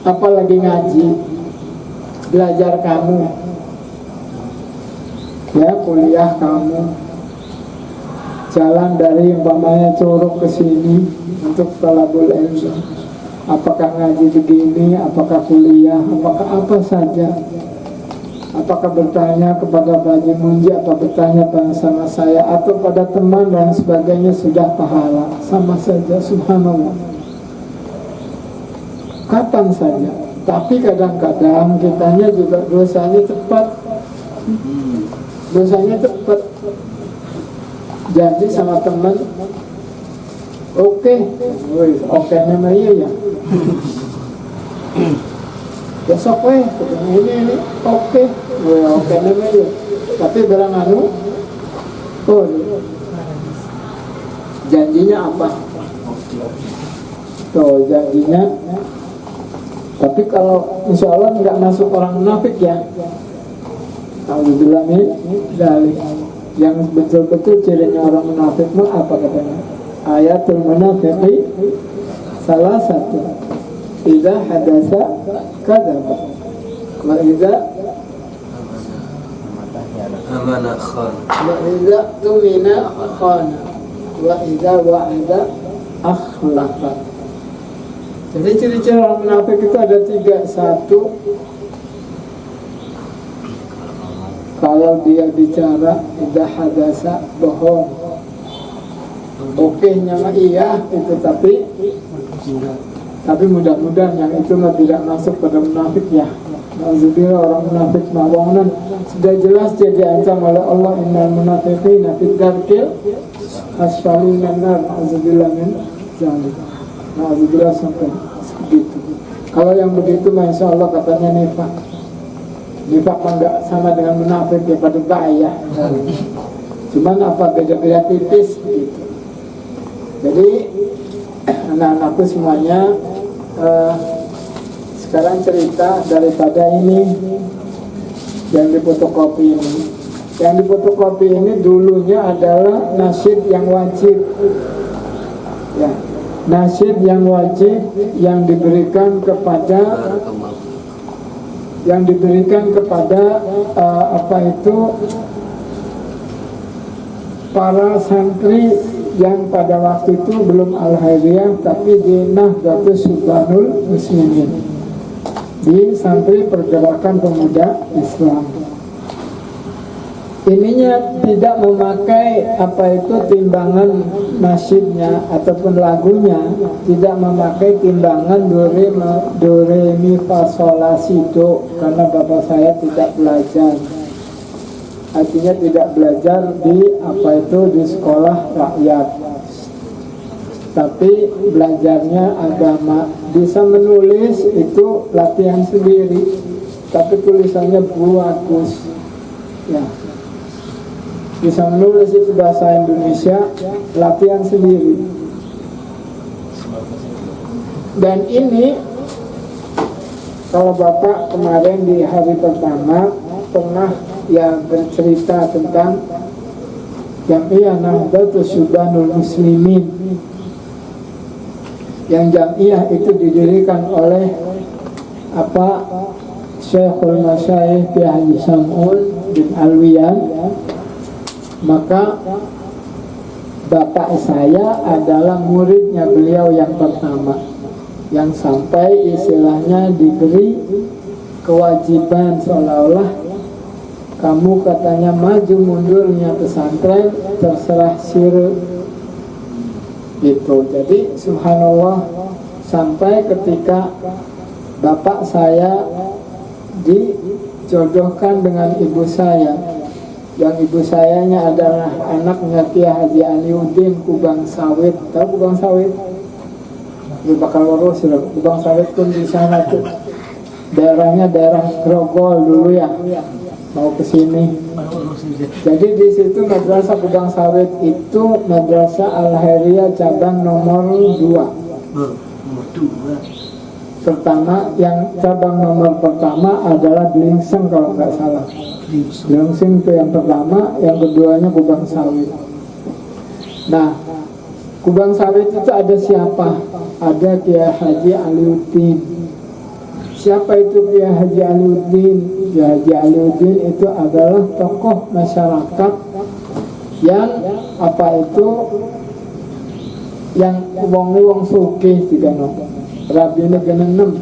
apalagi ngaji, belajar kamu, ya kuliah kamu, jalan dari umpamanya Curug ke sini untuk talabul ilmu. Apakah ngaji begini, apakah kuliah, apakah apa saja. Apakah bertanya kepada Pak Haji Munji, atau bertanya sama saya, atau pada teman dan sebagainya, sudah pahala. Sama saja, subhanallah. Kapan saja. Tapi kadang-kadang kitanya juga dosanya cepat. Dosanya cepat. Janji sama teman, oke namanya ya. Besok ini oke namanya. Tapi barang janjinya apa? Tuh janjinya. Tapi kalau insya Allah nggak masuk orang munafik ya. Alhamdulillah dari yang betul-betul cirinya orang munafik mah apa katanya? Ayatul munafiqi salah satu. Idza hadasa kadzaba wa idza amana khan wa idza tumina khana wa idza wa'ada akhlafa. Jadi ciri-ciri orang munafik itu ada 3. 1, kalau dia bicara idza hadasa bohong. Oke nya iya itu, tapi mudah-mudahan yang itu tidak masuk pada munafik ya. Alhamdulillah orang munafik mawangan sudah jelas jadi ancam oleh Allah, innal munafiqina fi dzarkil asfali minan nar. Alhamdulillah min zalik. Alhamdulillah sampai begitu. Kalau yang begitu masya Allah katanya nifak. Nifak enggak sama dengan munafik ya, pada bahaya. Cuman apa beda-beda tipis gitu. Jadi anak-anakku semuanya sekarang cerita daripada ini yang difotokopi ini. Yang difotokopi ini dulunya adalah nasyid yang wajib, ya, nasyid yang wajib yang diberikan kepada para santri yang pada waktu itu belum Al-Hairiyah tapi di Nahdlatul Subhanul Muslimin, di santri pergerakan pemuda Islam. Ininya tidak memakai timbangan nasyidnya ataupun lagunya, tidak memakai timbangan do re mi fa sol la si do, karena bapak saya tidak belajar. Artinya tidak belajar di di sekolah rakyat, tapi belajarnya agama. Bisa menulis itu latihan sendiri, tapi tulisannya bagus ya. Bisa menulis itu bahasa Indonesia, latihan sendiri. Dan ini kalau bapak kemarin di hari pertama pernah yang bercerita tentang Jam'iyah Nahdlatul Subhanul Muslimin, yang Jam'iyah itu didirikan oleh Syekhul Masyayikh Ki Haji Sam'un bin Alwiyan. Maka bapak saya adalah muridnya beliau yang pertama, yang sampai istilahnya diberi kewajiban seolah-olah kamu katanya maju mundurnya pesantren terserah sir gitu. Jadi subhanallah, sampai ketika bapak saya dijodohkan dengan ibu saya, yang ibu sayanya adalah anaknya Kiai Haji Aliuddin Kubang Sawit. Tahu Kubang Sawit? Dia bakal lurus. Kubang Sawit pun di sana tuh, daerahnya daerah Grogol dulu ya, mau ke sini. Jadi di situ Madrasah Kubang Sawit itu Madrasah Al-Khairiyah cabang nomor 2. Pertama, yang cabang nomor pertama adalah Blingseng kalau nggak salah. Blingseng itu yang pertama, yang keduanya Kubang Sawit. Nah, Kubang Sawit itu ada siapa? Ada Kiai Haji Aliuddin. Siapa itu Kiai Haji Aliuddin? Kiai Haji Aliuddin itu adalah tokoh masyarakat yang apa itu, yang wong sugih juga Rabine genenem.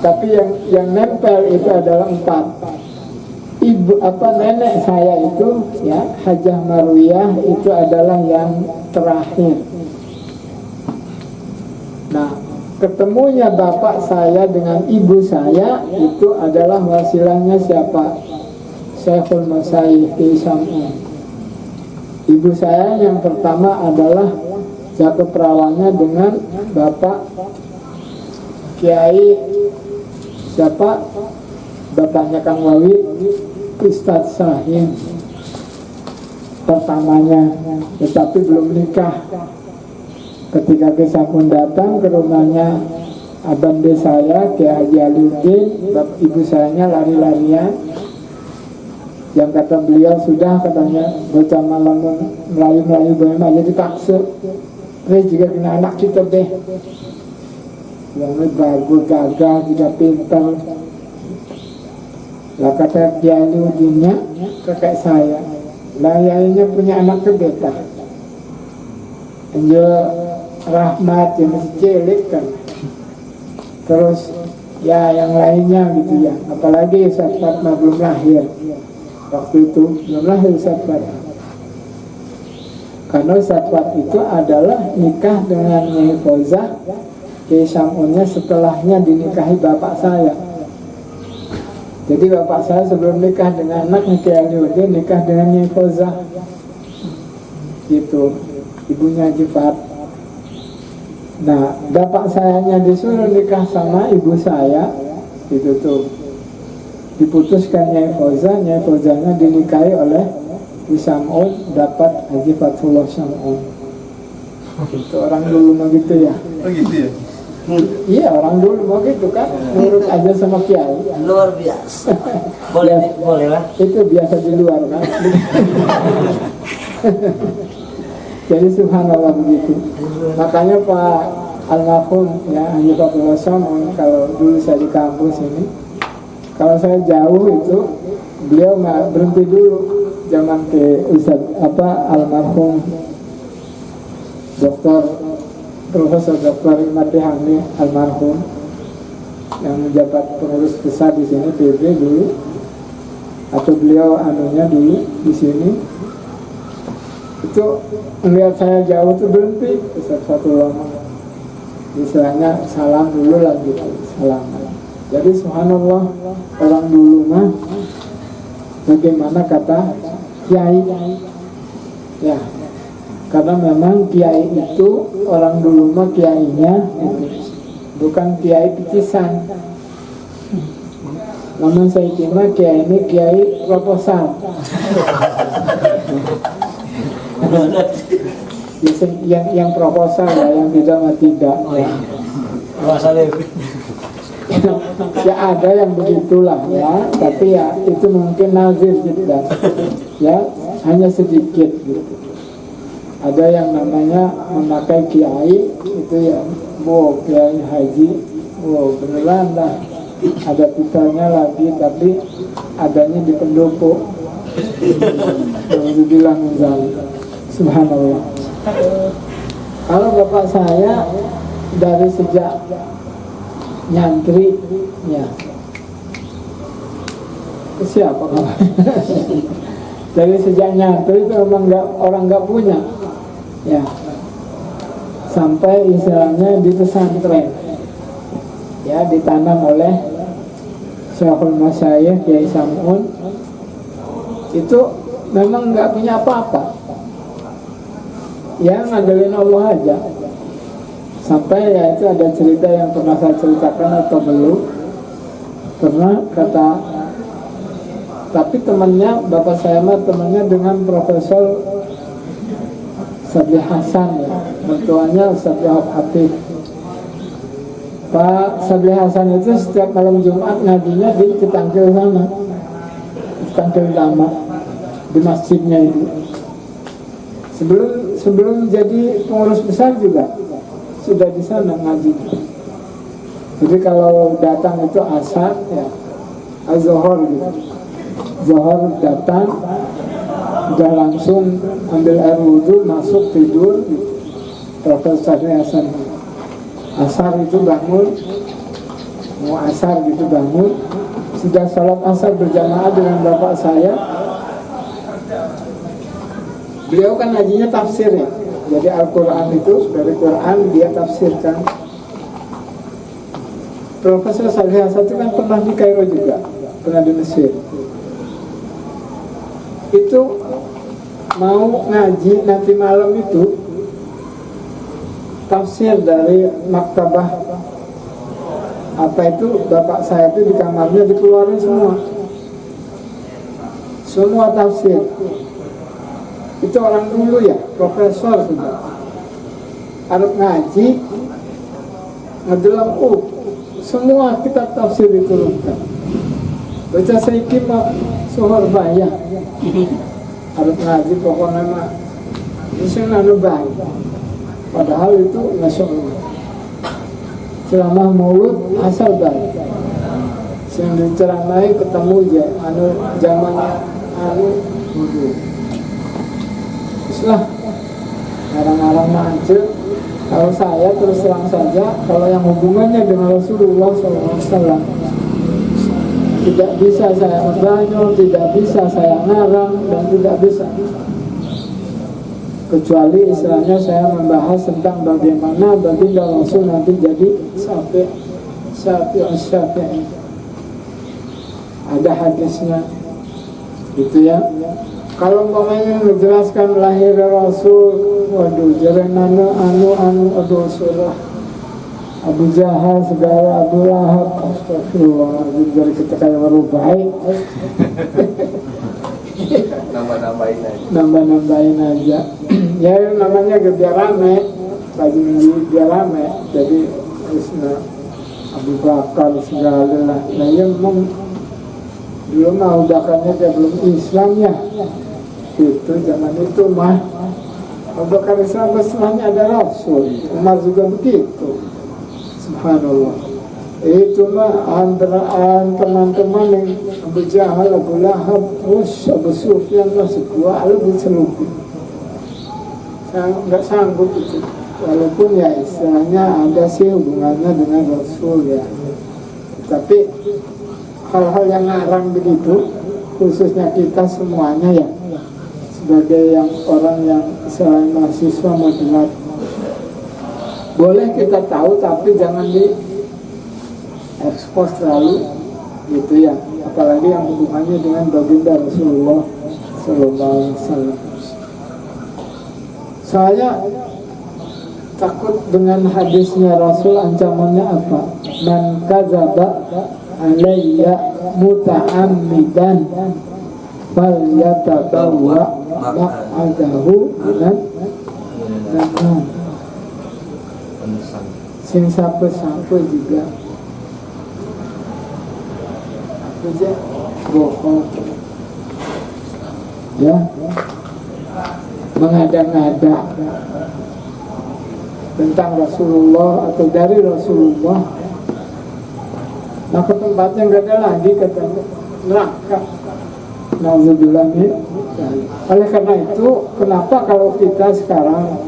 Tapi yang nempel itu adalah 4. Ibu nenek saya itu ya, Hajah Marwiyah itu adalah yang terakhir. Nah, ketemunya bapak saya dengan ibu saya itu adalah wasilahnya siapa? Syekhul Masyayikh Sam'un. Ibu saya yang pertama adalah jatuh perawannya dengan bapak Kiai siapa? Bapaknya Kang Wawi, Ustadz Sahin pertamanya, tetapi belum nikah. Ketika ke Sampun datang ke rumahnya abande saya Kiai Haji Aliuddin, ibu sayanya lari-larian. Yang kata beliau, sudah katanya bocah malam melayu-melayu bagaimana jadi paksa. Juga kena anak kita deh. Yang bagus, gagah, tidak pintar. Lah kata Kiai Aliuddinnya, kakak saya, lah yainya punya anak kebeta. Dia Rahmat yang masih cilik kan. Terus ya yang lainnya gitu ya. Apalagi Ustaz Fatma belum lahir. Waktu itu belum lahir Ustaz Fatma. Karena Ustaz Fatma itu adalah nikah dengan Nyai Fauzah Kiai Sam'unnya setelahnya dinikahi bapak saya. Jadi bapak saya sebelum nikah dengan anak Kiai Aliuddin nikah dengan Nyai Fauzah. Gitu. Ibunya Jifat. Nah, bapak sayanya disuruh nikah sama ibu saya, itu tuh diputuskan Nyai Fauzahnya dinikahi oleh Sam'un, dapat Haji Fatullah Sam'un. Itu orang dulu mah gitu ya. Oh gitu ya? Iya, orang dulu mah gitu kan, nurut aja sama kiai. Luar biasa. Boleh lah. Itu biasa di luar kan. Jadi subhanallah begitu. Makanya Pak almarhum ya Haji Fatullah Sam'un, kalau dulu saya di kampus ini, kalau saya jauh itu beliau nggak berhenti dulu. Zaman ke Ustaz almarhum Profesor Dr. Imad Hamdi almarhum yang menjabat pengurus besar di sini PB dulu, atau beliau anunya dulu di sini. Itu melihat saya jauh tuh berhenti Ustaz Fatullah, istilahnya salam dulu lah gitu, salam. Jadi subhanallah, orang dulu mah bagaimana kata kiai ya, karena memang kiai itu orang dulu mah kiainya bukan kiai picisan. Namun saya kira kiai ini kiai proposal. yang proposal ya, yang tidak. Ya ada yang begitulah ya, tapi ya itu mungkin nazir gitu kan. Ya hanya sedikit gitu. Ada yang namanya memakai kiai itu ya, kiai haji, beneran lah. Ada titelnya lagi, tapi adanya di pendopo. Yang dibilang subhanallah. Kalau bapak saya dari sejak nyantri ya, siapa kamu? Dari sejak nyantri itu memang orang nggak punya ya, sampai istilahnya di pesantren ya, ditanam oleh Syekhul Masyayikh Kiai Samun itu memang nggak punya apa-apa, ya ngandelin Allah aja. Sampai ya itu ada cerita yang pernah saya ceritakan atau belum, pernah kata, tapi temannya, bapak saya mah temannya dengan Profesor Sabli Hasan ya, mertuanya Sabli Hafif. Pak Sabli Hasan itu setiap malam Jumat ngajinya di Citangkil sana, Citangkil Lama, di masjidnya itu. Sebelum jadi pengurus besar juga sudah di sana ngaji. Jadi kalau datang itu asar ya, az-zuhur gitu. Zuhur datang, udah langsung ambil air wudhu, masuk tidur gitu. Profesor Sabli Hasan. Asar itu bangun, mau asar gitu bangun, sudah sholat asar berjamaah dengan bapak saya. Beliau kan ngajinya tafsir ya, jadi Al-Quran itu dari Quran dia tafsirkan. Profesor Sabli Hasan itu kan pernah di Kairo juga, pernah di Mesir. Itu mau ngaji nanti malam itu tafsir dari maktabah apa itu, bapak saya itu di kamarnya dikeluarin semua tafsir. Itu orang dulu ya, profesor sudah harus ngaji ngedelam semua kitab tafsir diturunkan. Baca sedikit mah sohor bayar harus ngaji pokoknya mah bisa nanu baik. Padahal itu Masya Allah ceramah maulud asal baik. Yang diceramai ketemu ya zamannya Islah ngarang-ngarang mancur. Kalau saya terus terang saja, kalau yang hubungannya dengan Rasulullah SAW tidak bisa saya berbanyak, tidak bisa saya ngarang, dan tidak bisa kecuali istilahnya saya membahas tentang bagaimana baginda Rasul nanti jadi syafi'i. Ada hadisnya gitu ya. Kalau umpamanya menjelaskan lahir Rasul, waduh jarenana aduh surah Abu Jahal segala, Abu Lahab, astagfirullah, dari kita kayak baru baik. Nambah-nambahin aja. Ya namanya biar rame, lagi biar rame. Jadi terusnya Abu Bakar segala lah. Nah ya memang dulu mah udakannya dia belum Islam ya. Itu zaman itu mah Abu Bakar Islam setelahnya ada Rasul. Umar juga begitu. Subhanallah. Itu mah antara teman-teman yang Abu Jahal, Abu Lahab, Abu Sufyan masih kuat, lebih selupin. Saya nggak sanggup itu. Walaupun ya istilahnya ada sih hubungannya dengan Rasul ya. Tapi hal-hal yang ngarang begitu, khususnya kita semuanya ya, sebagai yang orang yang selain mahasiswa moderat, boleh kita tahu tapi jangan di ekspos terlalu gitu ya, apalagi yang hubungannya dengan baginda Rasulullah Sallallahu Alaihi Wasallam. Saya takut dengan hadisnya Rasul, ancamannya apa? Man kadzaba alayya muta'ammidan falyatabawwa maq'adahu minan nar. Sing sape-sape juga aja bohong ya, mengada-ngada tentang Rasulullah atau dari Rasulullah, maka tempatnya nggak ada lagi, katanya neraka. Nauzubillah min. Oleh karena itu, kenapa kalau kita sekarang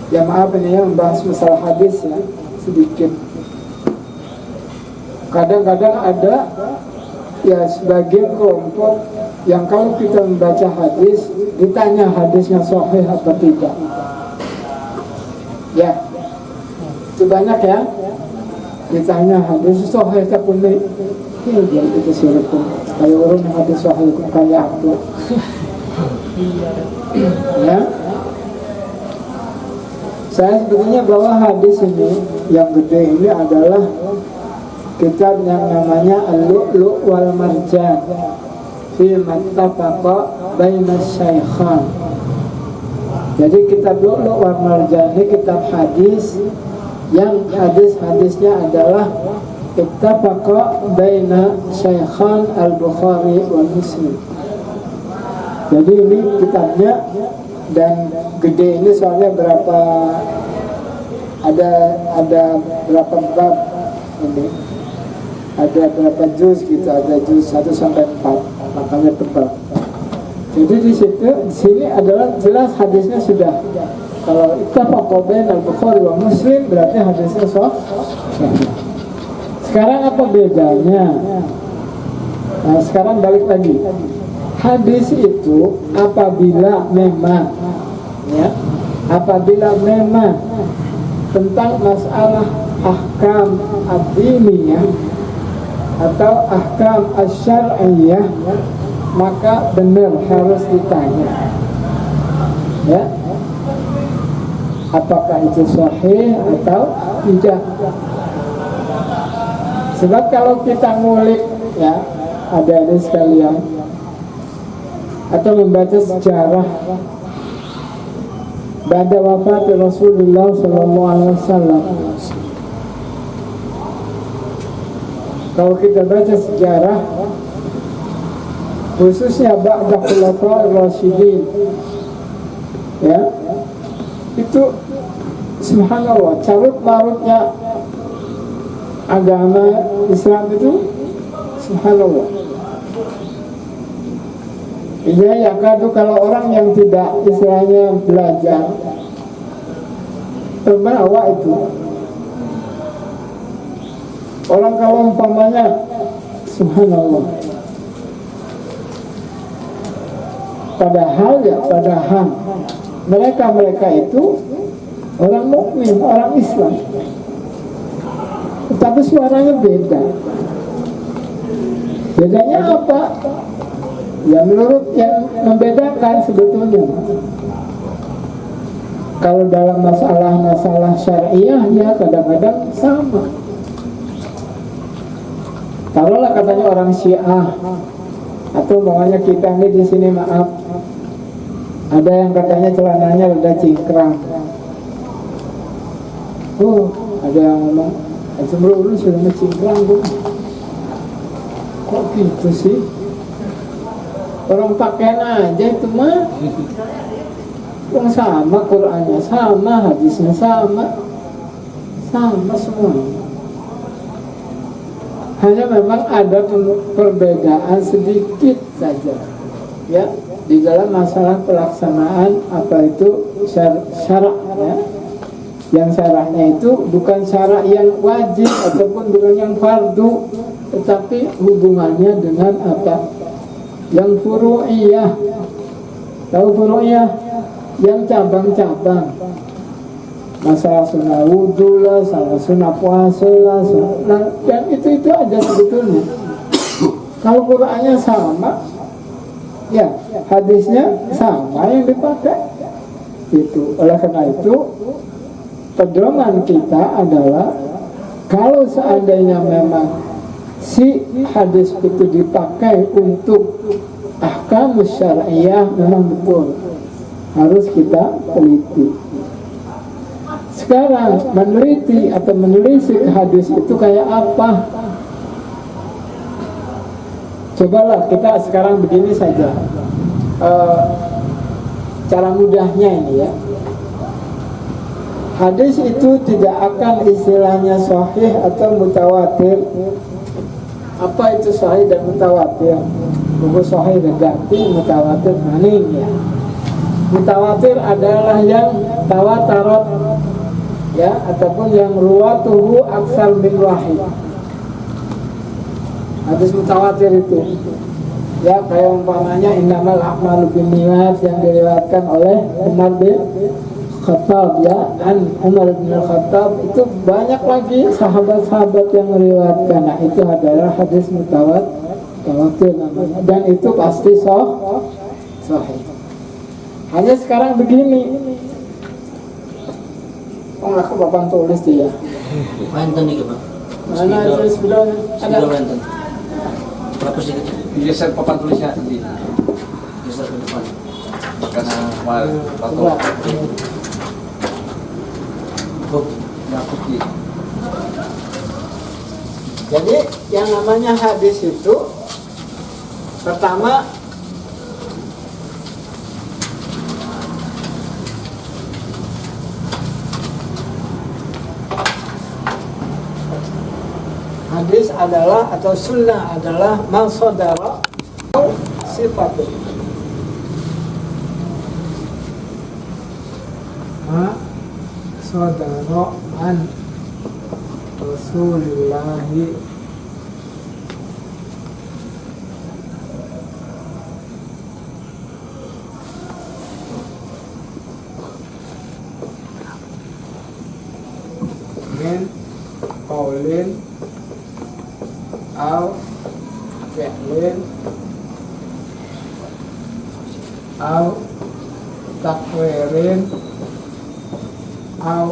ya maaf ini ya membahas masalah hadis ya sedikit, kadang-kadang ada ya sebagian kelompok yang kalau kita membaca hadis ditanya hadisnya sahih apa tidak. Ya, itu banyak ya. ditanya hadis sahih tak punya dia itu sirik pun kayak orang yang hadis sahih pun kayak aku ya. Saya sebetulnya bahwa hadis ini yang gede ini adalah kitab yang namanya Al-Lu'lu' wal Marjan fi mattafaqa baina syaikhan. Jadi kitab Lu'lu' wal Marjan ini kitab hadis yang hadis-hadisnya adalah ittafaqa baina syaikhan Al-Bukhari wa Muslim. Jadi ini kitabnya dan gede ini soalnya berapa ada berapa bab ini, ada berapa juz gitu, ada juz 1 sampai 4, makanya tebal. Jadi di sini adalah jelas hadisnya sudah. Kalau ittafaqa baina al-Bukhari wa Muslim berarti hadisnya sahih. Sekarang apa bedanya? Nah, sekarang balik lagi. Hadis itu apabila memang tentang masalah ahkam ad-diniyah atau ahkam asy-syar'iyyah, maka benar harus ditanya ya, apakah itu sahih atau tidak. Sebab kalau kita ngulik ya, ada sekalian, atau membaca sejarah pada wafat Rasulullah SAW, kalau kita baca sejarah khususnya ba'da khulafa'ir rasyidin ya, itu subhanallah carut marutnya agama Islam itu subhanallah. Iya, ya kadu kalau orang yang tidak istilahnya belajar terbawa itu. Orang kalau umpamanya subhanallah, padahal mereka itu orang mukmin, orang Islam, tapi suaranya beda. Bedanya apa? Ya menurut yang membedakan sebetulnya, kalau dalam masalah syariah ya kadang-kadang sama. Taruhlah katanya orang Syiah, atau bawahnya kita ini di sini maaf, ada yang katanya celananya udah cingkrang. Ada yang ngomong, sebelum sudah cingkrang bu. Kok gitu sih? Orang pakaian aja itu mah yang sama, Qur'annya sama, hadisnya sama semua. Hanya memang ada perbedaan sedikit saja ya di dalam masalah pelaksanaan apa itu syarak ya. Yang syaraknya itu bukan syarak yang wajib ataupun bukan yang fardu, tetapi hubungannya dengan apa? Yang furu'iyah. Tahu furu'iyah? Yang cabang-cabang. Masalah sunnah wudhu lah, sunnah puasa lah, dan itu aja sebetulnya. Kalau Qur'annya sama, ya hadisnya sama yang dipakai. Itu. Oleh karena itu, pedoman kita adalah kalau seandainya memang si hadis itu dipakai untuk ahkam syar'iyah, memang betul harus kita teliti. Sekarang meneliti atau menelisik hadis itu kayak apa? Cobalah kita sekarang begini saja, cara mudahnya ini ya. Hadis itu tidak akan istilahnya sahih atau mutawatir. Apa itu sahih dan mutawatir? Buku sahih ganti mutawatir maning ya. Mutawatir adalah yang tawatarat ya, ataupun yang ruwatuhu aksar min wahid. Hadis mutawatir itu ya kayak umpamanya innamal a'malu binniyat yang diriwayatkan oleh Umar bin Khattab ya, an Umar bin Khattab, itu banyak lagi sahabat-sahabat yang meriwayatkan. Nah, itu adalah hadis mutawatir namanya, dan itu pasti sahih. Hanya sekarang begini, aku bapak tulis dia. Mantan nih Pak. Mana tulis bilangnya? Sudah mantan. Hapus dikit. Geser papan tulisnya nanti. Geser ke depan. Karena waktu Coba. nyakut di. Jadi yang namanya hadis itu pertama hadis adalah atau sunnah adalah masodara sifatun. Masodara an Rasulillahi min qaulin au fi'lin au takwirin au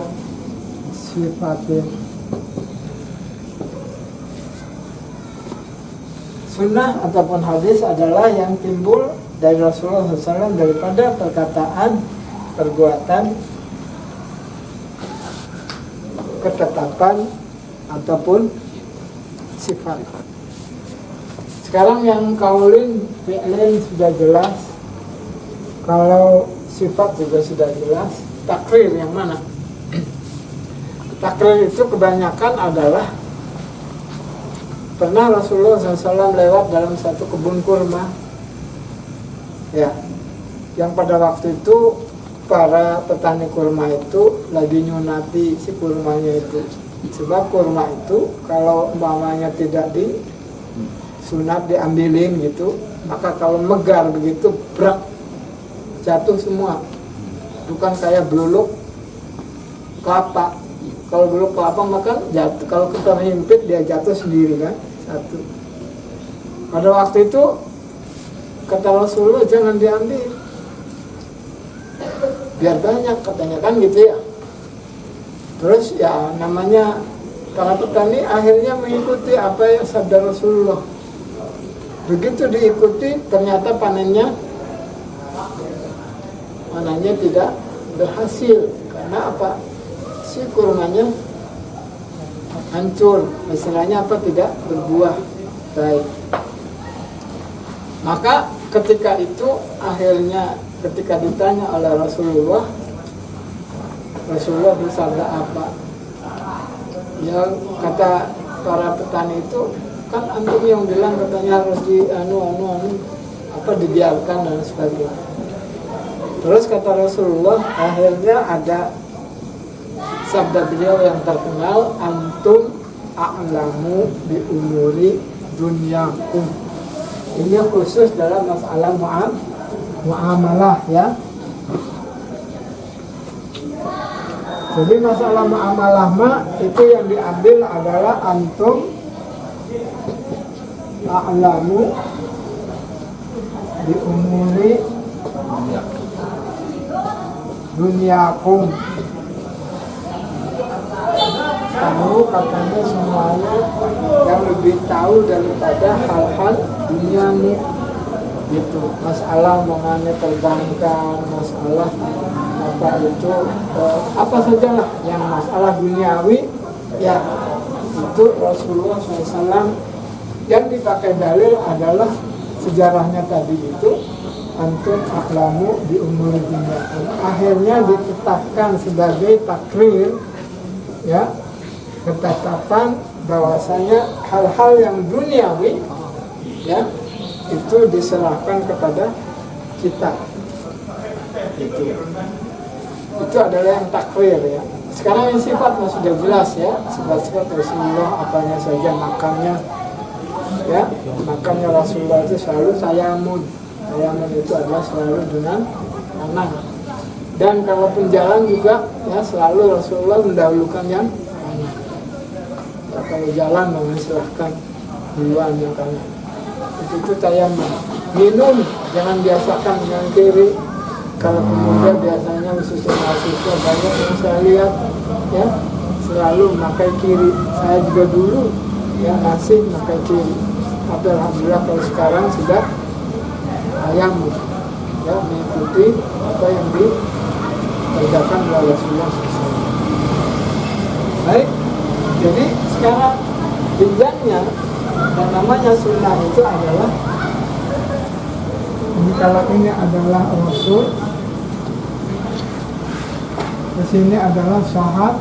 sifatin. Sunnah ataupun hadis adalah yang timbul dari Rasulullah SAW daripada perkataan, perbuatan, ketetapan ataupun sifat. Sekarang yang kaulin, fi'lin sudah jelas. Kalau sifat juga sudah jelas. Takrir yang mana? Takrir itu kebanyakan adalah pernah Rasulullah SAW lewat dalam satu kebun kurma, ya, yang pada waktu itu para petani kurma itu lagi nyunati si kurmanya itu. Sebab kurma itu kalau umpamanya tidak disunat, diambilin gitu, maka kalau megar begitu brak, jatuh semua. Bukan kayak beluluk kelapa. Kalau beluluk kelapa maka jatuh, kalau kita himpit dia jatuh sendiri kan, satu. Pada waktu itu kata Rasulullah jangan diambil, biar banyak katanya kan gitu ya. Terus ya namanya para petani akhirnya mengikuti apa yang sabda Rasulullah. Begitu diikuti ternyata panennya tidak berhasil. Karena apa? Si kurmanya hancur, istilahnya apa, tidak berbuah baik. Maka ketika itu akhirnya ketika ditanya oleh Rasulullah bersabda apa? Ya kata para petani itu, kan antum yang bilang katanya harus di dibiarkan dan sebagainya. Terus kata Rasulullah, akhirnya ada sabda beliau yang terkenal, antum a'lamu bi umuri dunyakum. Ini khusus dalam masalah muamalah ya. Jadi masalah muamalah itu yang diambil adalah antum a'lamu bi umuri dunyakum. Kamu katanya semuanya yang lebih tahu daripada hal-hal duniamu gitu. Masalah mengenai perbankan, masalah apa itu apa sajalah yang masalah duniawi ya, itu Rasulullah SAW yang dipakai dalil adalah sejarahnya tadi itu antum aklamu di umur dunia. Akhirnya ditetapkan sebagai takrir ya, ketetapan bahwasanya hal-hal yang duniawi ya itu diserahkan kepada kita. Itu adalah yang takrir ya. Sekarang yang sifat sudah jelas ya, sifat-sifat Rasulullah apanya saja, makannya ya, makannya Rasulullah itu selalu tayammum. Tayammum itu adalah selalu dengan tangan. Dan kalaupun jalan juga ya selalu Rasulullah mendahulukan yang kanan. Ya, kalau jalan silahkan duluan yang kanan. Itu tayamum. Minum jangan biasakan dengan kiri. Kalau pemuda biasanya khususnya mahasiswa banyak yang saya lihat ya selalu memakai kiri. Saya juga dulu ya masih memakai kiri. Tapi alhamdulillah kalau sekarang sudah tayamum ya mengikuti apa yang dikerjakan oleh Rasulullah SAW. Baik, jadi sekarang jenjangnya dan namanya sunnah itu adalah ini, kalau ini adalah Rasul, di sini adalah sahabat,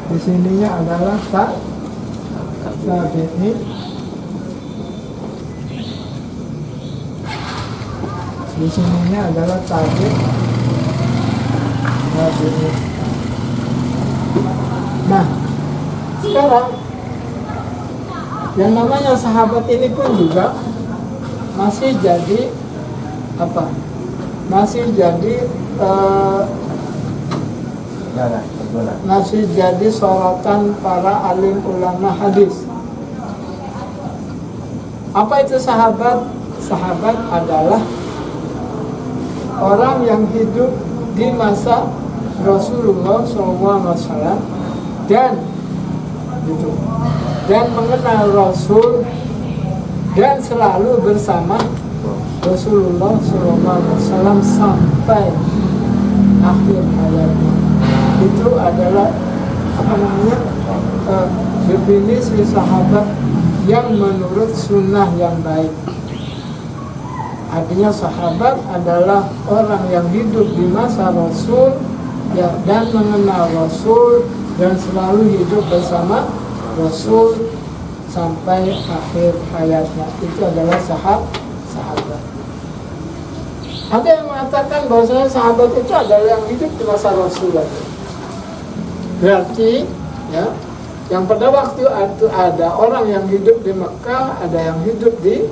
di sininya adalah tabi'in, di sininya adalah tabi'in. Nah, sekarang yang namanya sahabat ini pun juga masih jadi apa? Masih jadi masih jadi sorotan para alim ulama hadis. Apa itu sahabat? Sahabat adalah orang yang hidup di masa Rasulullah SAW dan mengenal Rasul dan selalu bersama Rasulullah SAW sampai akhir hayatnya. Itu adalah definisi sahabat yang menurut sunnah yang baik. Artinya sahabat adalah orang yang hidup di masa Rasul ya, dan mengenal Rasul dan selalu hidup bersama Rasul sampai akhir hayatnya. Itu adalah sahabat. Ada yang mengatakan bahwasanya sahabat itu adalah yang hidup di masa Rasul. Berarti ya, yang pada waktu itu ada orang yang hidup di Mekah, ada yang hidup di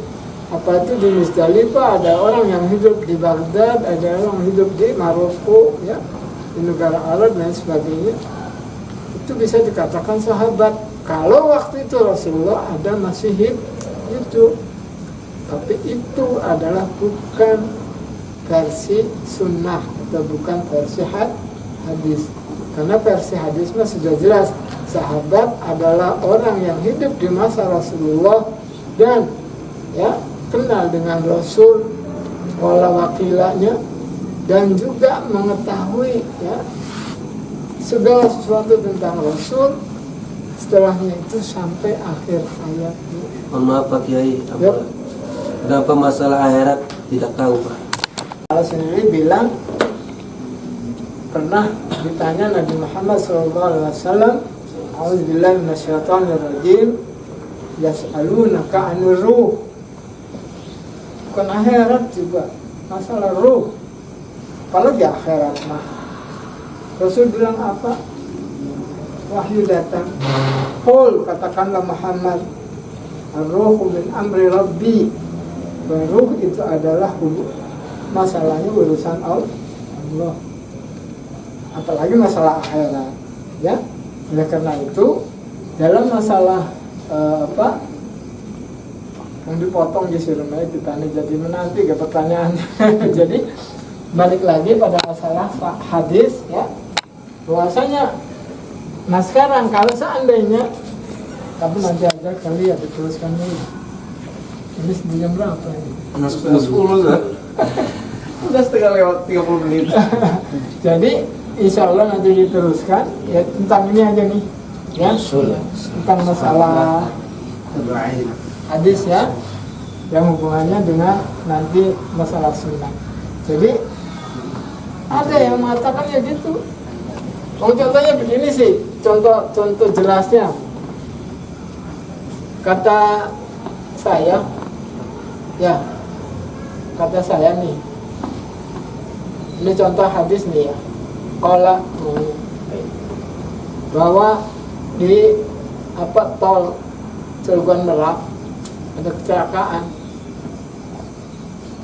di Muzdalifah, ada orang yang hidup di Baghdad, ada orang yang hidup di Maroko ya, di negara Arab dan sebagainya. Itu bisa dikatakan sahabat. Kalau waktu itu Rasulullah ada masih hidup, tapi itu adalah bukan versi sunnah atau bukan versi hadis. Karena versi hadis mah sudah jelas, sahabat adalah orang yang hidup di masa Rasulullah dan ya kenal dengan Rasul wala wakilanya dan juga mengetahui ya segala sesuatu tentang Rasul setelahnya itu sampai akhir hayatnya. Mohon maaf Pak Kiai, Ya. kenapa masalah akhirat tidak tahu Pak? Allah sendiri bilang pernah ditanya Nabi Muhammad SAW, A'udzubillahi minasyaitonirrajim, yas'alunaka 'anir ruh. Bukan akhirat juga, masalah ruh. Apalagi akhirat mah. Rasul bilang apa? Wahyu datang. Qul, katakanlah Muhammad, ar-ruhu min amri rabbi. Ruh itu adalah masalahnya urusan Allah. Apalagi masalah akhirat, ya. Oleh karena itu, dalam masalah yang dipotong di sirmai ditanya jadi menanti ke pertanyaannya. Jadi balik lagi pada masalah hadis ya, bahwasanya nah sekarang kalau seandainya tapi nanti aja kali ya diteruskan dulu. Ini jam berapa ini? 10 kan? Udah setengah lewat 30 menit. Jadi insya Allah nanti diteruskan ya tentang ini aja nih ya, tentang masalah hadis ya, yang hubungannya dengan nanti masalah sunnah. Jadi ada yang mengatakan ya gitu. Contohnya begini sih, contoh jelasnya. Kata saya nih, ini contoh hadis nih ya. Qala bahwa di tol Cilegon Merak ada kecelakaan.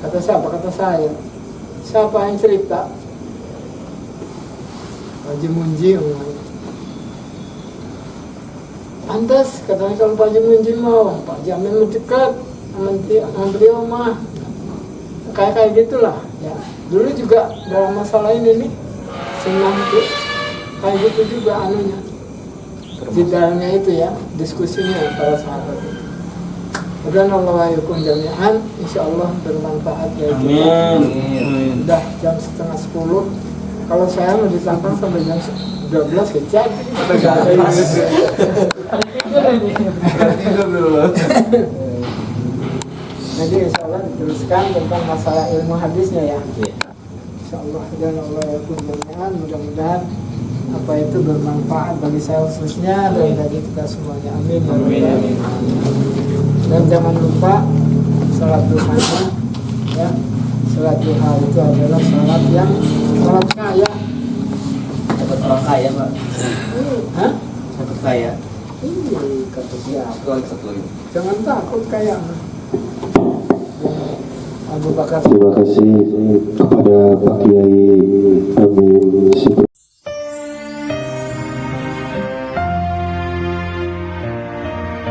Kata siapa? Kata saya. Siapa yang cerita? Haji Munji ngomong. Pantas katanya kalau Pak Haji Munji mau Pak Jamin mendekat sama beliau mah kayak gitulah ya. Dulu juga dalam masalah ini nih senang tuh kayak gitu juga anunya jidalnya itu ya, diskusinya para sahabat itu. Mudah Allah yukum jami'an, insya Allah bermanfaat ya kita. Udah jam 9:30. Kalau saya mau ditantang sampai jam 12 kecap. Tidur dulu. Jadi insya Allah diteruskan tentang masalah ilmu hadisnya ya. Insya Allah dan Allah yukum jami'an, mudah-mudahan apa itu bermanfaat bagi saya khususnya dan bagi kita semuanya. Amin. Amin. Dan jangan lupa salat duhanya ya. Salat duha itu adalah salat kaya. Dapat orang kaya, Pak. Hah? Dapat kaya. Iya, kata siapa? Satu lagi. Jangan takut kaya. Abu Bakar. Terima kasih kepada Pak Kiai